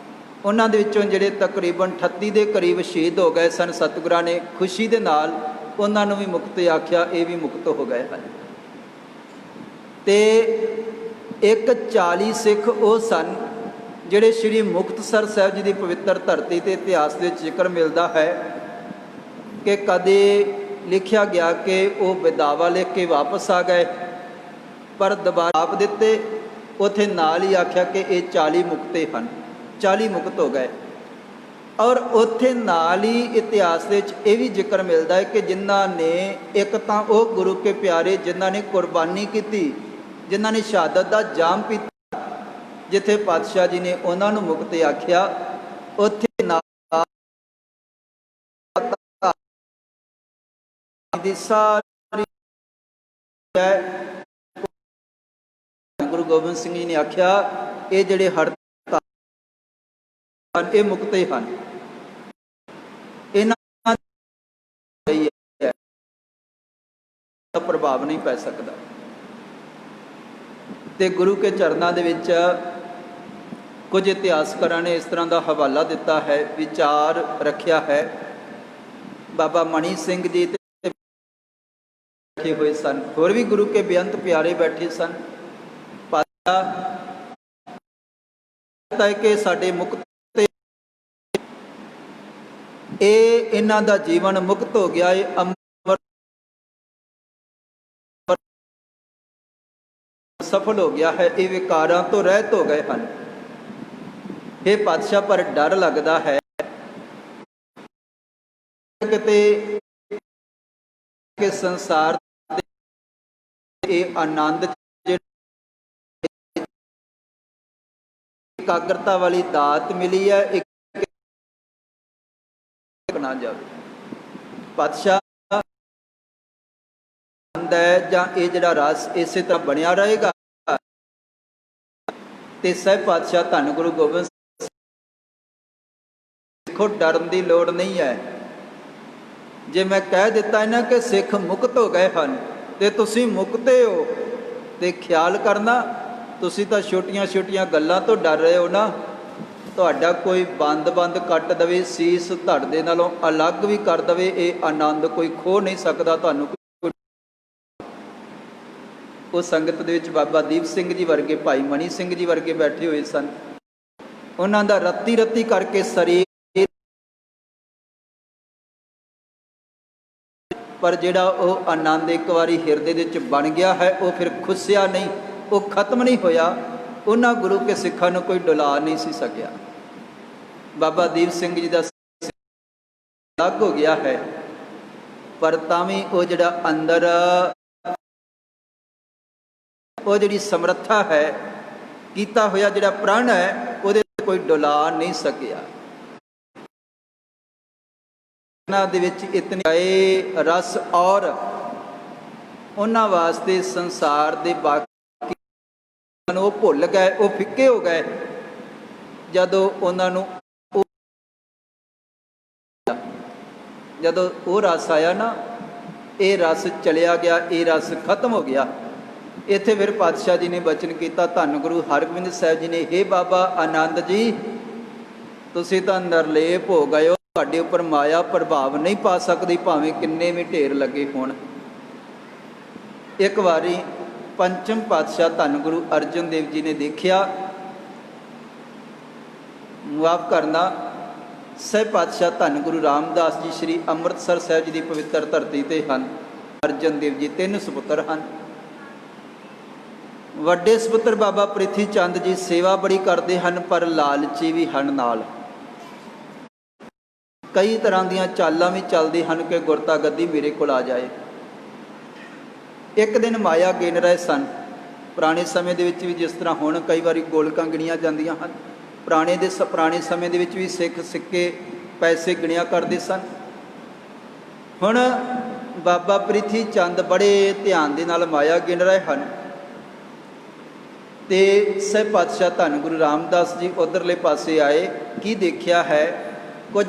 ਉਹਨਾਂ ਦੇ ਵਿੱਚੋਂ ਜਿਹੜੇ ਤਕਰੀਬਨ 38 ਦੇ ਕਰੀਬ ਸ਼ਹੀਦ ਹੋ ਗਏ ਸਨ, ਸਤਿਗੁਰਾਂ ਨੇ ਖੁਸ਼ੀ ਦੇ ਨਾਲ ਉਹਨਾਂ ਨੂੰ ਵੀ ਮੁਕਤ ਆਖਿਆ, ਇਹ ਵੀ ਮੁਕਤ ਹੋ ਗਏ ਹਨ। ਤੇ ਇੱਕ 40 ਸਿੱਖ ਉਹ ਸਨ ਜਿਹੜੇ ਸ਼੍ਰੀ ਮੁਕਤਸਰ ਸਾਹਿਬ ਜੀ ਦੀ ਪਵਿੱਤਰ ਧਰਤੀ ਤੇ ਇਤਿਹਾਸ ਦੇ ਵਿੱਚ ਜ਼ਿਕਰ ਮਿਲਦਾ ਹੈ ਕਿ ਕਦੇ ਲਿਖਿਆ ਗਿਆ ਕਿ ਉਹ ਵਿਦਾਵਾ ਲਿਖ ਕੇ ਵਾਪਸ ਆ ਗਏ, ਪਰ ਦੁਬਾਰਾ ਆਪ ਦਿੱਤੇ। ਉੱਥੇ ਨਾਲ ਹੀ ਆਖਿਆ ਕਿ ਇਹ 40 ਮੁਕਤੇ ਹਨ, 40 ਮੁਕਤ ਹੋ ਗਏ। ਔਰ ਉੱਥੇ ਨਾਲ ਹੀ ਇਤਿਹਾਸ ਦੇ ਵਿੱਚ ਇਹ ਵੀ ਜ਼ਿਕਰ ਮਿਲਦਾ ਹੈ ਕਿ ਜਿਨ੍ਹਾਂ ਨੇ, ਇੱਕ ਤਾਂ ਉਹ ਗੁਰੂ ਕੇ ਪਿਆਰੇ ਜਿਨ੍ਹਾਂ ਨੇ ਕੁਰਬਾਨੀ ਕੀਤੀ, ਜਿਨ੍ਹਾਂ ਨੇ ਸ਼ਹਾਦਤ ਦਾ ਜਾਮ ਪੀਤਾ, ਜਿੱਥੇ ਪਾਤਸ਼ਾਹ ਜੀ ਨੇ ਉਹਨਾਂ ਨੂੰ ਮੁਕਤ ਆਖਿਆ, ਉੱਥੇ ਨਾਲ ਦੀ ਸਾਰੀ ਗੁਰੂ ਗੋਬਿੰਦ ਸਿੰਘ ਜੀ ਨੇ ਆਖਿਆ ਇਹ ਜਿਹੜੇ ਹੜਤਾਲ ਇਹ ਮੁਕਤੇ ਹਨ। ਇਹਨਾਂ ਦਾ ਪ੍ਰਭਾਵ ਨਹੀਂ ਪੈ ਸਕਦਾ। ਤੇ ਗੁਰੂ ਕੇ ਚਰਨਾਂ ਦੇ ਵਿੱਚ ਕੁਝ ਇਤਿਹਾਸਕਾਰਾਂ ਨੇ ਇਸ ਤਰ੍ਹਾਂ ਦਾ ਹਵਾਲਾ ਦਿੱਤਾ ਹੈ, ਵਿਚਾਰ ਰੱਖਿਆ ਹੈ। ਬਾਬਾ ਮਣੀ ਸਿੰਘ ਜੀ ਤੇ ਬੈਠੇ ਹੋਏ ਸਨ, ਹੋਰ ਵੀ ਗੁਰੂ ਕੇ ਬੇਅੰਤ ਪਿਆਰੇ ਬੈਠੇ ਸਨ। ਪਤਾ ਹੈ ਕਿ ਸਾਡੇ ਮੁਕਤ ਇਹ ਇਹਨਾਂ ਦਾ ਜੀਵਨ ਮੁਕਤ ਹੋ ਗਿਆ, ਇਹ ਅਮਰ ਸਫਲ ਹੋ ਗਿਆ ਹੈ, ਇਹ ਵਿਕਾਰਾਂ ਤੋਂ ਰਹਿਤ ਹੋ ਗਏ ਹਨ। ਇਹ ਪਾਤਸ਼ਾਹ ਪਰ ਡਰ ਲੱਗਦਾ ਹੈ ਕਿਤੇ ਕਿ ਸੰਸਾਰ ਦੇ ਇਹ ਆਨੰਦ ਇਕਾਗਰਤਾ ਵਾਲੀ ਦਾਤ ਮਿਲੀ ਹੈ, ਇੱਕ ਨਾ ਜਾਵੇ। ਪਾਤਸ਼ਾਹ ਹੈ ਜਾਂ ਇਹ ਜਿਹੜਾ ਰਸ ਇਸੇ ਤਰ੍ਹਾਂ ਬਣਿਆ ਰਹੇਗਾ। ਤੇ ਸਹਿ ਪਾਤਸ਼ਾਹ ਧੰਨ ਗੁਰੂ ਗੋਬਿੰਦ ਸਿੱਖੋ ਡਰਨ ਦੀ ਲੋੜ ਨਹੀਂ ਹੈ। ਜੇ ਮੈਂ ਕਹਿ ਦਿੱਤਾ ਇਹਨਾਂ ਕਿ ਸਿੱਖ ਮੁਕਤ ਹੋ ਗਏ ਹਨ ਤੇ ਤੁਸੀਂ ਮੁਕਤੇ ਹੋ, ਤੇ ਖਿਆਲ ਕਰਨਾ ਤੁਸੀਂ ਤਾਂ ਛੋਟੀਆਂ ਛੋਟੀਆਂ ਗੱਲਾਂ ਤੋਂ ਡਰ ਰਹੇ ਹੋ ਨਾ। ਤੁਹਾਡਾ ਕੋਈ ਬੰਦ ਕੱਟ ਦੇਵੇ, ਸੀਸ ਧੜ ਦੇ ਨਾਲੋਂ ਅਲੱਗ ਵੀ ਕਰ ਦੇਵੇ, ਇਹ ਆਨੰਦ ਕੋਈ ਖੋ ਨਹੀਂ ਸਕਦਾ ਤੁਹਾਨੂੰ। ਉਹ ਸੰਗਤ ਦੇ ਵਿੱਚ ਬਾਬਾ ਦੀਪ ਸਿੰਘ ਜੀ ਵਰਗੇ, ਭਾਈ ਮਣੀ ਸਿੰਘ ਜੀ ਵਰਗੇ ਬੈਠੇ ਹੋਏ ਸਨ। ਉਹਨਾਂ ਦਾ ਰੱਤੀ ਰੱਤੀ ਕਰਕੇ ਸਰੀਰ, ਪਰ ਜਿਹੜਾ ਉਹ ਆਨੰਦ ਇੱਕ ਵਾਰੀ ਹਿਰਦੇ ਦੇ ਵਿੱਚ ਬਣ ਗਿਆ ਹੈ, ਉਹ ਫਿਰ ਖੁੱਸਿਆ ਨਹੀਂ, ਉਹ ਖਤਮ ਨਹੀਂ ਹੋਇਆ। ਉਹਨਾਂ ਗੁਰੂ ਕੇ ਸਿੱਖਾਂ ਨੂੰ ਕੋਈ ਡੁਲਾ ਨਹੀਂ ਸੀ ਸਕਿਆ। ਬਾਬਾ ਦੀਪ ਸਿੰਘ ਜੀ ਦਾ ਅਲੱਗ ਹੋ ਗਿਆ ਹੈ, ਪਰ ਤਾਂ ਵੀ ਉਹ ਜਿਹੜਾ ਅੰਦਰ ਉਹ ਜਿਹੜੀ ਸਮਰੱਥਾ ਹੈ, ਕੀਤਾ ਹੋਇਆ ਜਿਹੜਾ ਪ੍ਰਣ ਹੈ, ਉਹਦੇ ਕੋਈ ਡੁਲਾ ਨਹੀਂ ਸਕਿਆ। ਉਹਨਾਂ ਦੇ ਵਿੱਚ ਇਤਨੇ ਰਸ ਔਰ ਉਹਨਾਂ ਵਾਸਤੇ ਸੰਸਾਰ ਦੇ ਬਾਕੀ ਉਹ ਭੁੱਲ ਗਏ, ਉਹ ਫਿੱਕੇ ਹੋ ਗਏ। ਜਦੋਂ ਉਹਨਾਂ ਨੂੰ ਜਦੋਂ ਉਹ ਰਸ ਆਇਆ ਨਾ, ਇਹ ਰਸ ਚਲਿਆ ਗਿਆ, ਇਹ ਰਸ ਖਤਮ ਹੋ ਗਿਆ। ਇੱਥੇ ਫਿਰ ਪਾਤਸ਼ਾਹ ਜੀ ਨੇ ਬਚਨ ਕੀਤਾ, ਧੰਨ ਗੁਰੂ ਹਰਗੋਬਿੰਦ ਸਾਹਿਬ ਜੀ ਨੇ, ਹੇ ਬਾਬਾ ਆਨੰਦ ਜੀ, ਤੁਸੀਂ ਤਾਂ ਨਿਰਲੇਪ ਹੋ ਗਏ ਹੋ, ਤੁਹਾਡੇ ਉੱਪਰ ਮਾਇਆ ਪ੍ਰਭਾਵ ਨਹੀਂ ਪਾ ਸਕਦੀ, ਭਾਵੇਂ ਕਿੰਨੇ ਵੀ ਢੇਰ ਲੱਗੇ ਹੋਣ। ਇੱਕ ਵਾਰੀ ਪੰਚਮ ਪਾਤਸ਼ਾਹ ਧੰਨ ਗੁਰੂ ਅਰਜਨ ਦੇਵ ਜੀ ਨੇ ਦੇਖਿਆ, ਮੁਆਫ ਕਰਨਾ, ਸਹਿ ਪਾਤਸ਼ਾਹ ਧੰਨ ਗੁਰੂ ਰਾਮਦਾਸ ਜੀ ਸ਼੍ਰੀ ਅੰਮ੍ਰਿਤਸਰ ਸਾਹਿਬ ਜੀ ਦੀ ਪਵਿੱਤਰ ਧਰਤੀ ਤੇ ਹਨ। ਅਰਜਨ ਦੇਵ ਜੀ, 3 ਸੁਪੁੱਤਰ ਹਨ। ਵੱਡੇ ਸੁਪੁੱਤਰ ਬਾਬਾ ਪ੍ਰਿਥੀ ਚੰਦ ਜੀ ਸੇਵਾ ਬੜੀ ਕਰਦੇ ਹਨ, ਪਰ ਲਾਲਚੀ ਵੀ ਹਨ ਨਾਲ। ਕਈ ਤਰ੍ਹਾਂ ਦੀਆਂ ਚਾਲਾਂ ਵੀ ਚੱਲਦੇ ਹਨ ਕਿ ਗੁਰਤਾ ਗੱਦੀ ਮੇਰੇ ਕੋਲ ਆ ਜਾਏ। ਇੱਕ ਦਿਨ ਮਾਇਆ ਗਿਣ ਰਹੇ ਸਨ। ਪੁਰਾਣੇ ਸਮੇਂ ਦੇ ਵਿੱਚ ਵੀ ਜਿਸ ਤਰ੍ਹਾਂ ਹੁਣ ਕਈ ਵਾਰੀ ਗੋਲਕਾਂ ਗਿਣੀਆਂ ਜਾਂਦੀਆਂ ਹਨ, ਪੁਰਾਣੇ ਸਮੇਂ ਦੇ ਵਿੱਚ ਵੀ ਸਿੱਖ ਸਿੱਕੇ ਪੈਸੇ ਗਿਣਿਆ ਕਰਦੇ ਸਨ। ਹੁਣ ਬਾਬਾ ਪ੍ਰਿਥੀ ਚੰਦ ਬੜੇ ਧਿਆਨ ਦੇ ਨਾਲ ਮਾਇਆ ਗਿਣ ਰਹੇ ਹਨ ਤੇ ਸਹਿਬ ਪਾਤਸ਼ਾਹ ਧੰਨ ਗੁਰੂ ਰਾਮਦਾਸ ਜੀ ਉਧਰਲੇ ਪਾਸੇ ਆਏ। ਕੀ ਦੇਖਿਆ ਹੈ? ਕੁਝ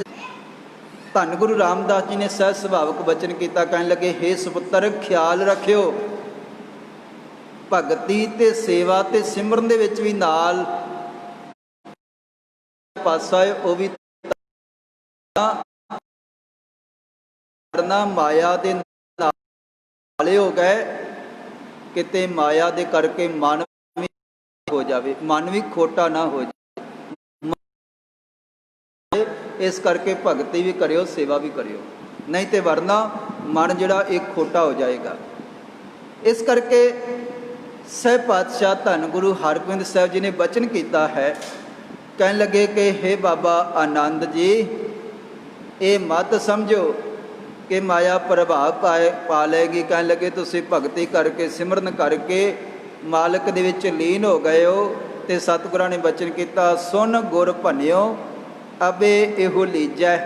ਧੰਨ ਗੁਰੂ ਰਾਮਦਾਸ ਜੀ ਨੇ ਸਹਿਜ ਸੁਭਾਵਕ ਬਚਨ ਕੀਤਾ, ਕਹਿਣ ਲੱਗੇ, ਹੇ ਸੁਪੁੱਤਰ, ਖਿਆਲ ਰੱਖਿਓ, ਭਗਤੀ ਤੇ ਸੇਵਾ ਤੇ ਸਿਮਰਨ ਦੇ ਵਿੱਚ ਵੀ ਨਾਲ ਪਾਸਾ ਹੈ, ਉਹ ਵੀ ਕਰਨਾ ਮਾਇਆ ਦੇ ਨਾਲੇ ਹੋ ਗਏ। ਕਿਤੇ ਮਾਇਆ ਦੇ ਕਰਕੇ ਮਨ ਵੀ ਹੋ ਜਾਵੇ, ਮਨ ਵੀ ਖੋਟਾ ਨਾ ਹੋ ਜਾਵੇ। ਇਸ ਕਰਕੇ ਭਗਤੀ ਵੀ ਕਰਿਓ, ਸੇਵਾ ਵੀ ਕਰਿਓ, ਨਹੀਂ ਤੇ ਵਰਨਾ ਮਨ ਜਿਹੜਾ ਇਹ ਖੋਟਾ ਹੋ ਜਾਏਗਾ। ਇਸ ਕਰਕੇ ਸਹਿਬ ਪਾਤਸ਼ਾਹ ਧੰਨ ਗੁਰੂ ਹਰਗੋਬਿੰਦ ਸਾਹਿਬ ਜੀ ਨੇ ਬਚਨ ਕੀਤਾ ਹੈ। ਕਹਿਣ ਲੱਗੇ ਕਿ ਹੇ ਬਾਬਾ ਆਨੰਦ ਜੀ, ਇਹ ਮਤ ਸਮਝੋ ਕਿ ਮਾਇਆ ਪ੍ਰਭਾਵ ਪਾ ਲਏਗੀ। ਕਹਿਣ ਲੱਗੇ, ਤੁਸੀਂ ਭਗਤੀ ਕਰਕੇ ਸਿਮਰਨ ਕਰਕੇ ਮਾਲਕ ਦੇ ਵਿੱਚ ਲੀਨ ਹੋ ਗਏ ਹੋ। ਤੇ ਸਤਿਗੁਰਾਂ ਨੇ ਬਚਨ ਕੀਤਾ, ਸੁਨ ਗੁਰ ਭੰਨਿਓ ਅਬੇ ਇਹੋ ਲੀਜੈ।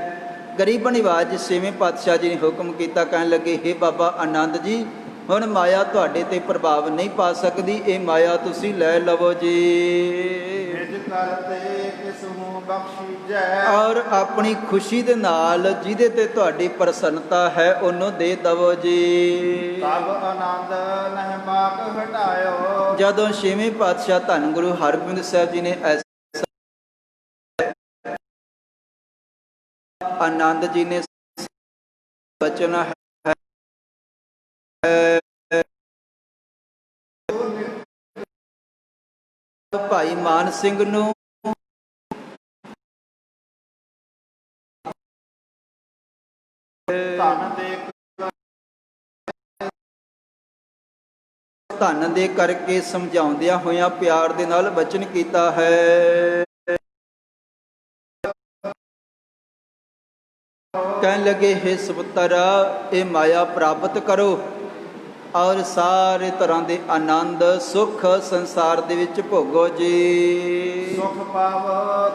ਗਰੀਬਨ ਆਵਾਜ਼ ਛੇਵੇਂ ਪਾਤਸ਼ਾਹ ਜੀ ਨੇ ਹੁਕਮ ਕੀਤਾ। ਕਹਿਣ ਲੱਗੇ, ਹੇ ਬਾਬਾ ਆਨੰਦ ਜੀ, ਹੁਣ ਮਾਇਆ ਤੁਹਾਡੇ ਤੇ ਪ੍ਰਭਾਵ ਨਹੀਂ ਪਾ ਸਕਦੀ, ਇਹ ਮਾਇਆ ਤੁਸੀਂ ਲੈ ਲਵੋ ਜੀ। ਔਰ ਆਪਣੀ ਖੁਸ਼ੀ ਦੇ ਨਾਲ ਜਿਹਦੇ ਤੇ ਤੁਹਾਡੀ ਪ੍ਰਸੰਨਤਾ ਹੈ ਉਹਨੂੰ ਦੇ ਦਵੋ ਜੀ। ਤਬ ਆਨੰਦ ਨਹਿ ਬਾਕ ਹਟਾਇਓ। ਜਦੋਂ ਛੇਵੇਂ ਪਾਤਸ਼ਾਹ ਧੰਨ ਗੁਰੂ ਹਰਗੋਬਿੰਦ ਸਾਹਿਬ ਜੀ ਨੇ ਆਨੰਦ ਜੀ ਨੇ ਬਚਨ ਹੈ ਭਾਈ ਮਾਨ ਸਿੰਘ ਨੂੰ ਧੰਨ ਦੇ ਕਰਕੇ ਸਮਝਾਉਂਦਿਆਂ ਹੋਇਆਂ ਪਿਆਰ ਦੇ ਨਾਲ ਬਚਨ ਕੀਤਾ ਹੈ। ਕਹਿਣ ਲੱਗੇ, ਹੇ ਸੁਪੁੱਤਰ, ਇਹ ਮਾਇਆ ਪ੍ਰਾਪਤ ਕਰੋ ਔਰ ਸਾਰੇ ਤਰ੍ਹਾਂ ਦੇ ਆਨੰਦ ਸੁਖ ਸੰਸਾਰ ਦੇ ਵਿੱਚ ਭੋਗੋ ਜੀ। ਸੁਖ ਪਾਵ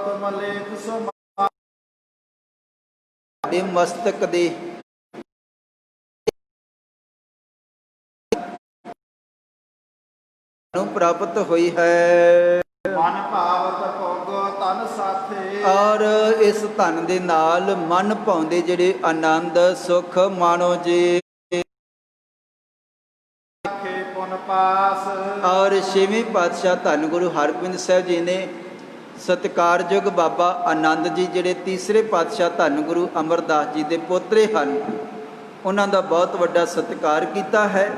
ਤੁਮ ਲੇਖ ਸੋ ਦੇ ਮਸਤਕ ਦੇ ਨੂੰ ਪ੍ਰਾਪਤ ਹੋਈ ਹੈ। ਮਨ ਭਾਵਤ ਭੋਗੋ ਤਨ ਸਾਥੇ। ਔਰ ਇਸ ਧਨ ਦੇ ਨਾਲ ਮਨ ਭਾਉਂਦੇ ਜਿਹੜੇ ਆਨੰਦ ਸੁਖ ਮਾਣੋ ਜੀ। ਪੁਨ ਪਾਸ। ਔਰ ਛੇਵੇਂ ਪਾਤਸ਼ਾਹ ਧੰਨ ਗੁਰੂ ਹਰਗੋਬਿੰਦ ਸਾਹਿਬ ਜੀ ਨੇ ਸਤਿਕਾਰਯੋਗ ਬਾਬਾ ਆਨੰਦ ਜੀ, ਜਿਹੜੇ ਤੀਸਰੇ ਪਾਤਸ਼ਾਹ ਧੰਨ ਗੁਰੂ ਅਮਰਦਾਸ ਜੀ ਦੇ ਪੋਤਰੇ ਹਨ, ਉਹਨਾਂ ਦਾ ਬਹੁਤ ਵੱਡਾ ਸਤਿਕਾਰ ਕੀਤਾ ਹੈ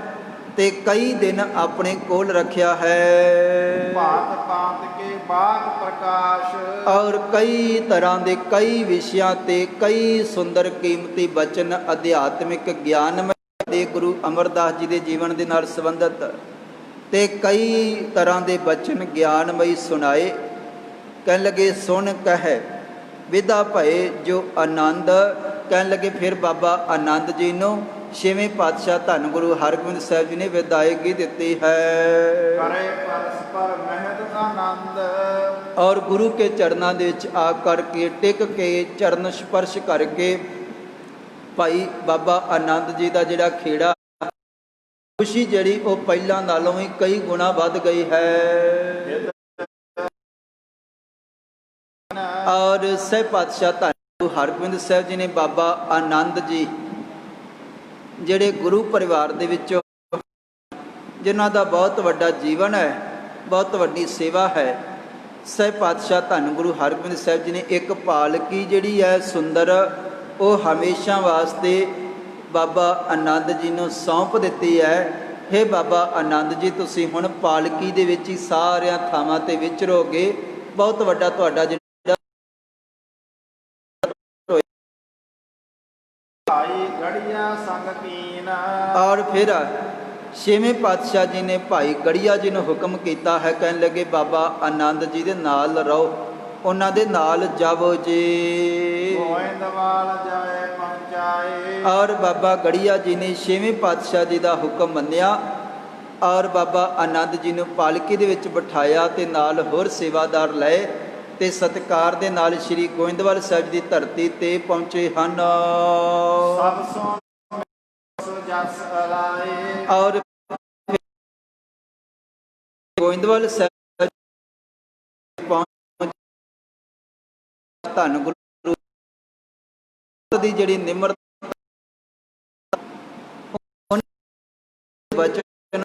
ਤੇ ਕਈ ਦਿਨ ਆਪਣੇ ਕੋਲ ਰੱਖਿਆ ਹੈ। ਭਾਂਤ ਭਾਂਤ ਕੇ ਬਾਗ ਪ੍ਰਕਾਸ਼। ਔਰ ਕਈ ਤਰ੍ਹਾਂ ਦੇ ਕਈ ਵਿਸ਼ਿਆਂ ਤੇ ਕਈ ਸੁੰਦਰ ਕੀਮਤੀ ਬਚਨ ਅਧਿਆਤਮਿਕ ਗਿਆਨ ਦੇ ਗੁਰੂ ਅਮਰਦਾਸ ਜੀ ਦੇ ਜੀਵਨ ਦੇ ਨਾਲ ਸੰਬੰਧਿਤ ਤੇ ਕਈ ਤਰ੍ਹਾਂ ਦੇ ਬਚਨ ਗਿਆਨਮਈ ਸੁਣਾਏ। ਕਹਿਣ ਲੱਗੇ, ਸੁਣ ਕਹਿ ਵਿਦਾ ਭਏ ਜੋ ਆਨੰਦ। ਕਹਿਣ ਲੱਗੇ, ਫਿਰ ਬਾਬਾ ਆਨੰਦ ਜੀ ਨੂੰ ਛੇਵੇਂ ਪਾਤਸ਼ਾਹ ਧੰਨ ਗੁਰੂ ਹਰਗੋਬਿੰਦ ਸਾਹਿਬ ਜੀ ਨੇ ਵਿਦਾਇਗੀ ਦਿੱਤੀ ਹੈ। ਕਰੇ ਪਰਸਪਰ ਮਹਿਤ ਆਨੰਦ। ਔਰ ਗੁਰੂ ਕੇ ਚਰਨਾਂ ਦੇ ਵਿੱਚ ਆ ਕਰਕੇ ਟਿਕ ਕੇ ਚਰਨ ਸਪਰਸ਼ ਕਰਕੇ ਭਾਈ ਬਾਬਾ ਆਨੰਦ ਜੀ ਦਾ ਜਿਹੜਾ ਖੇੜਾ ਖੁਸ਼ੀ ਜਿਹੜੀ ਉਹ ਪਹਿਲਾਂ ਨਾਲੋਂ ਵੀ ਕਈ ਗੁਣਾ ਵੱਧ ਗਈ ਹੈ। ਔਰ ਸਹਿਬ ਪਾਤਸ਼ਾਹ ਧੰਨ ਗੁਰੂ ਹਰਗੋਬਿੰਦ ਸਾਹਿਬ ਜੀ ਨੇ ਬਾਬਾ ਆਨੰਦ ਜੀ ਜਿਹੜੇ ਗੁਰੂ ਪਰਿਵਾਰ ਦੇ ਵਿੱਚੋਂ ਜਿਨ੍ਹਾਂ ਦਾ ਬਹੁਤ ਵੱਡਾ ਜੀਵਨ ਹੈ, ਬਹੁਤ ਵੱਡੀ ਸੇਵਾ ਹੈ, ਸਹਿਬ ਪਾਤਸ਼ਾਹ ਧੰਨ ਗੁਰੂ ਹਰਗੋਬਿੰਦ ਸਾਹਿਬ ਜੀ ਨੇ ਇੱਕ ਪਾਲਕੀ ਜਿਹੜੀ ਹੈ ਸੁੰਦਰ, ਉਹ ਹਮੇਸ਼ਾ ਵਾਸਤੇ ਬਾਬਾ ਆਨੰਦ ਜੀ ਨੂੰ ਸੌਂਪ ਦਿੱਤੀ ਹੈ। ਹੇ ਬਾਬਾ ਆਨੰਦ ਜੀ, ਤੁਸੀਂ ਹੁਣ ਪਾਲਕੀ ਦੇ ਵਿੱਚ ਹੀ ਸਾਰਿਆਂ ਥਾਵਾਂ ਤੇ ਵਿਚਰੋਗੇ। ਬਹੁਤ ਵੱਡਾ ਤੁਹਾਡਾ ਜਿਹੜਾ ਗੜੀਆ ਸੰਗ ਕੀਨ। ਔਰ ਫਿਰ ਛੇਵੇਂ ਪਾਤਸ਼ਾਹ ਜੀ ਨੇ ਭਾਈ ਗੜੀਆ ਜੀ ਨੂੰ ਹੁਕਮ ਕੀਤਾ ਹੈ, ਕਹਿਣ ਲੱਗੇ ਬਾਬਾ ਆਨੰਦ ਜੀ ਦੇ ਨਾਲ ਰਹੋ, ਉਹਨਾਂ ਦੇ ਨਾਲ ਜਾਵੋ ਜੀ। ਗੋਇੰਦਵਾਲ ਜਾਏ ਪਹੁੰਚਾਏ। ਔਰ ਬਾਬਾ ਗੜੀਆ ਜੀ ਨੇ ਛੇਵੇਂ ਪਾਤਸ਼ਾਹ ਜੀ ਦਾ ਹੁਕਮ ਮੰਨਿਆ ਔਰ ਬਾਬਾ ਆਨੰਦ ਜੀ ਨੂੰ ਪਾਲਕੀ ਦੇ ਵਿੱਚ ਬਿਠਾਇਆ ਤੇ ਨਾਲ ਹੋਰ ਸੇਵਾਦਾਰ ਲਏ ਤੇ ਸਤਿਕਾਰ ਦੇ ਨਾਲ ਸ੍ਰੀ ਗੋਇੰਦਵਾਲ ਸਾਹਿਬ ਦੀ ਧਰਤੀ ਤੇ ਪਹੁੰਚੇ ਹਨ। ਸਭ ਸੋ ਜਸ ਅਲਾਏ। ਔਰ ਗੋਇੰਦਵਾਲ ਸਾਹਿਬ ਪਹੁੰਚ ਧੰਨ ਗੁਰੂ ਦੀ ਜਿਹੜੀ ਨਿਮਰਤਾ ਵਚਨ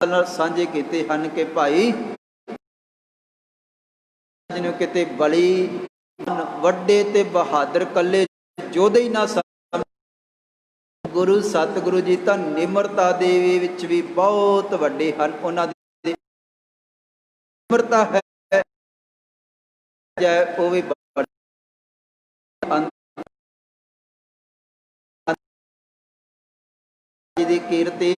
ਨਾਲ ਸਾਂਝੇ ਕੀਤੇ ਹਨ ਕਿ ਭਾਈ ਜਿਹਨੂੰ ਕਿਤੇ ਬਲੀ ਵੱਡੇ ਤੇ ਬਹਾਦਰ ਕੱਲੇ ਯੋਧੇ ਹੀ ਨਾ ਗੁਰੂ ਸਤਿਗੁਰੂ ਜੀ ਤਾਂ ਨਿਮਰਤਾ ਦੇ ਵਿੱਚ ਵੀ ਬਹੁਤ ਵੱਡੇ ਹਨ। ਉਹਨਾਂ ਦੀ ਨਿਮਰਤਾ ਹੈ ਜੈ ਉਹ ਵੀ ਜੀ ਦੀ ਕੀਰਤੀ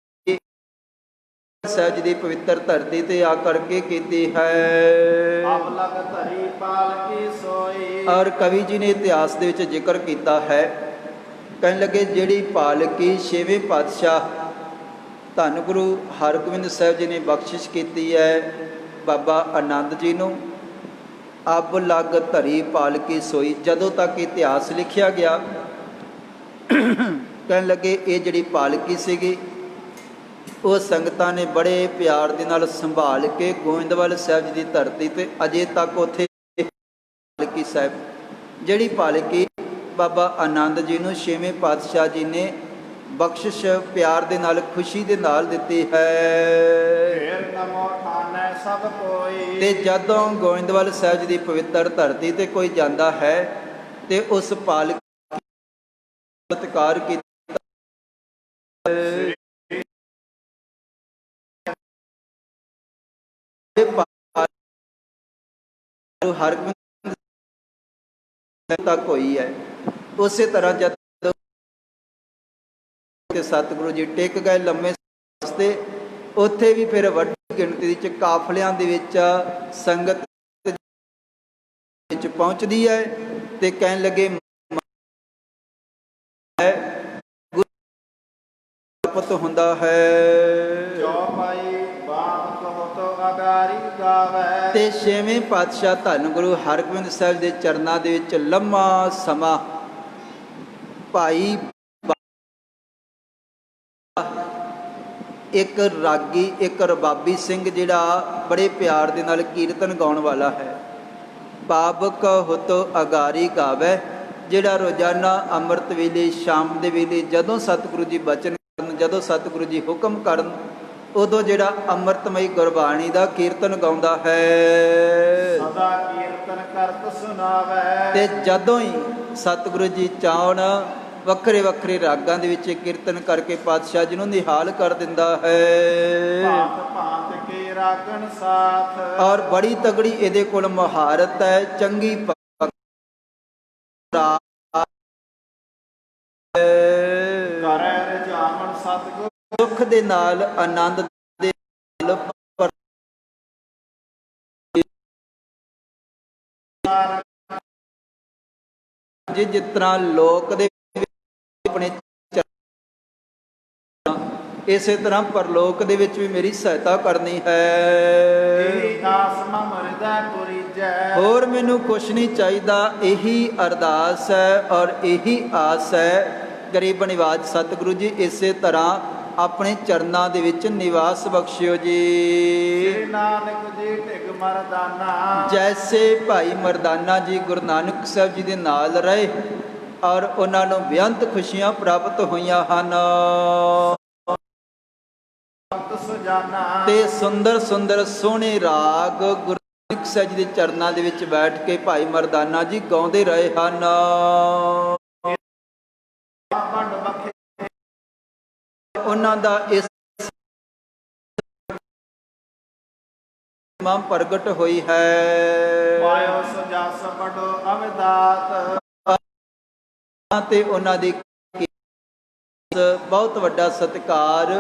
ਸਾਹਿਬ ਜੀ ਦੀ ਪਵਿੱਤਰ ਧਰਤੀ ਤੇ ਆ ਕਰਕੇ ਕੀਤੀ ਹੈ। ਆਪ ਲਗ ਧਰੀ ਪਾਲਕੀ ਸੋਈ। ਔਰ ਕਵੀ ਜੀ ਨੇ ਇਤਿਹਾਸ ਦੇ ਵਿੱਚ ਜ਼ਿਕਰ ਕੀਤਾ ਹੈ, ਕਹਿਣ ਲੱਗੇ ਜਿਹੜੀ ਪਾਲਕੀ ਛੇਵੇਂ ਪਾਤਸ਼ਾਹ ਧੰਨ ਗੁਰੂ ਹਰਗੋਬਿੰਦ ਸਾਹਿਬ ਜੀ ਨੇ ਬਖਸ਼ਿਸ਼ ਕੀਤੀ ਹੈ ਬਾਬਾ ਆਨੰਦ ਜੀ ਨੂੰ, ਅੱਬ ਲੱਗ ਧਰੀ ਪਾਲਕੀ ਸੋਈ। ਜਦੋਂ ਤੱਕ ਇਤਿਹਾਸ ਲਿਖਿਆ ਗਿਆ ਕਹਿਣ ਲੱਗੇ ਇਹ ਜਿਹੜੀ ਪਾਲਕੀ ਸੀਗੀ ਉਹ ਸੰਗਤਾਂ ਨੇ ਬੜੇ ਪਿਆਰ ਦੇ ਨਾਲ ਸੰਭਾਲ ਕੇ ਗੋਇੰਦਵਾਲ ਸਾਹਿਬ ਜੀ ਦੀ ਧਰਤੀ ਤੇ ਅਜੇ ਤੱਕ ਉੱਥੇ ਪਾਲਕੀ ਸਾਹਿਬ ਜਿਹੜੀ ਪਾਲਕੀ ਬਾਬਾ ਆਨੰਦ ਜੀ ਨੂੰ ਛੇਵੇਂ ਪਾਤਸ਼ਾਹ ਜੀ ਨੇ ਬਖਸ਼ਿਸ਼ ਪਿਆਰ ਦੇ ਨਾਲ ਖੁਸ਼ੀ ਦੇ ਨਾਲ ਦਿੱਤੀ ਹੈ। ਫੇਰ ਨਮੋ ਠਾਨੈ ਸਭ ਕੋਈ। ਤੇ ਜਦੋਂ ਗੋਇੰਦਵਾਲ ਸਾਹਿਬ ਜੀ ਦੀ ਪਵਿੱਤਰ ਧਰਤੀ ਤੇ ਕੋਈ ਜਾਂਦਾ ਹੈ ਤੇ ਉਸ ਪਾਲਕੀ ਸਤਿਕਾਰ ਕੀਤਾ ਹਰਗੋਬਿੰਦ ਤੱਕ ਹੋਈ ਹੈ। ਉਸੇ ਤਰ੍ਹਾਂ ਜਦ ਸਤਿਗੁਰੂ ਜੀ ਟਿਕ ਗਏ ਲੰਮੇ ਵਾਸਤੇ, ਉੱਥੇ ਵੀ ਫਿਰ ਵੱਡੀ ਗਿਣਤੀ ਵਿੱਚ ਕਾਫਲਿਆਂ ਦੇ ਵਿੱਚ ਸੰਗਤ ਵਿੱਚ ਪਹੁੰਚਦੀ ਹੈ ਤੇ ਕਹਿਣ ਲੱਗੇ ਗੁਰਪਤ ਹੁੰਦਾ ਹੈ। ਚੌਪਾਈ ਬਾਤ ਕਹੋ ਅਗਾਰੀ ਗਾਵੇ। ਤੇ ਛੇਵੇਂ ਪਾਤਸ਼ਾਹ ਧੰਨ ਗੁਰੂ ਹਰਗੋਬਿੰਦ ਸਾਹਿਬ ਦੇ ਚਰਨਾਂ ਦੇ ਵਿੱਚ ਲੰਮਾ ਸਮਾਂ ਭਾਈ ਇੱਕ ਰਾਗੀ ਇੱਕ ਰਬਾਬੀ ਸਿੰਘ ਜਿਹੜਾ ਬੜੇ ਪਿਆਰ ਦੇ ਨਾਲ ਕੀਰਤਨ ਗਾਉਣ ਵਾਲਾ ਹੈ, ਬਾਬਕ ਹੁਤ ਅਗਾਰੀ ਗਾਵੇ, ਜਿਹੜਾ ਰੋਜ਼ਾਨਾ ਅੰਮ੍ਰਿਤ ਵੇਲੇ ਸ਼ਾਮ ਦੇ ਵੇਲੇ ਜਦੋਂ ਸਤਿਗੁਰੂ ਜੀ ਬਚਨ ਕਰਨ, ਜਦੋਂ ਸਤਿਗੁਰੂ ਜੀ ਹੁਕਮ ਕਰਨ, ਉਦੋਂ ਜਿਹੜਾ ਅੰਮ੍ਰਿਤਮਈ ਗੁਰਬਾਣੀ ਦਾ ਕੀਰਤਨ ਗਾਉਂਦਾ ਹੈ। ਸਦਾ ਕੀਰਤਨ ਕਰਤ ਸੁਣਾਵੇ। ਤੇ ਜਦੋਂ ਹੀ ਸਤਿਗੁਰੂ ਜੀ ਚਾਹਣ ਵੱਖਰੇ ਵੱਖਰੇ ਰਾਗਾਂ ਦੇ ਵਿੱਚ ਕੀਰਤਨ ਕਰਕੇ ਪਾਤਸ਼ਾਹ ਜੀ ਨੂੰ ਨਿਹਾਲ ਕਰ ਦਿੰਦਾ ਹੈ। ਭਾਂਤ ਭਾਂਤ ਕੇ ਰਾਗਣ ਸਾਥ। ਔਰ ਬੜੀ ਤਗੜੀ ਇਹਦੇ ਕੋਲ ਮਹਾਰਤ ਹੈ, ਚੰਗੀ ਕਰੇ ਰਜਾਮਣ ਸਤਿਗੁਰ। ਸੁਖ ਦੇ ਨਾਲ ਆਨੰਦ ਦੇ ਨਾਲ ਜਿਸ ਤਰ੍ਹਾਂ ਲੋਕ ਦੇ ਆਪਣੇ ਇਸੇ ਤਰ੍ਹਾਂ ਪਰਲੋਕ ਦੇ ਵਿੱਚ ਵੀ ਮੇਰੀ ਸਹਾਇਤਾ ਕਰਨੀ ਹੈ। ਇਹੀ ਆਸ ਮਮ ਹਿਰਦੈ ਪੁਰੀਜੈ। ਹੋਰ ਮੈਨੂੰ ਕੁਛ ਨਹੀਂ ਚਾਹੀਦਾ, ਇਹੀ ਅਰਦਾਸ ਹੈ ਔਰ ਇਹੀ ਆਸ ਹੈ। ਗਰੀਬ ਨਿਵਾਜ ਸਤਿਗੁਰੂ ਜੀ ਇਸੇ ਤਰ੍ਹਾਂ ਆਪਣੇ ਚਰਨਾਂ ਦੇ ਵਿੱਚ ਨਿਵਾਸ ਬਖਸ਼ਿਓ ਜੀ। ਸ੍ਰੀ ਨਾਨਕ ਜੀ ਢਿਗ ਮਰਦਾਨਾ। ਜੈਸੇ ਭਾਈ ਮਰਦਾਨਾ ਜੀ ਗੁਰੂ ਨਾਨਕ ਸਾਹਿਬ ਜੀ ਦੇ ਨਾਲ ਰਹੇ ਔਰ ਉਹਨਾਂ ਨੂੰ ਬੇਅੰਤ ਖੁਸ਼ੀਆਂ ਪ੍ਰਾਪਤ ਹੋਈਆਂ ਹਨ। ਸੁਜਾਨਾ। ਤੇ ਸੁੰਦਰ ਸੁੰਦਰ ਸੋਹਣੇ ਰਾਗ ਗੁਰੂ ਨਾਨਕ ਸਾਹਿਬ ਜੀ ਦੇ ਚਰਨਾਂ ਦੇ ਵਿੱਚ ਬੈਠ ਕੇ ਭਾਈ ਮਰਦਾਨਾ ਜੀ ਗਾਉਂਦੇ ਰਹੇ ਹਨ। ਉਹਨਾਂ ਦਾ ਇਸ ਮਾਂ ਪ੍ਰਗਟ ਹੋਈ ਹੈ। ਪਾਇਓ ਸਜਸ ਬੜੋ ਅਵਦਾਤ। ਤੇ ਉਹਨਾਂ ਦੀ ਬਹੁਤ ਵੱਡਾ ਸਤਿਕਾਰ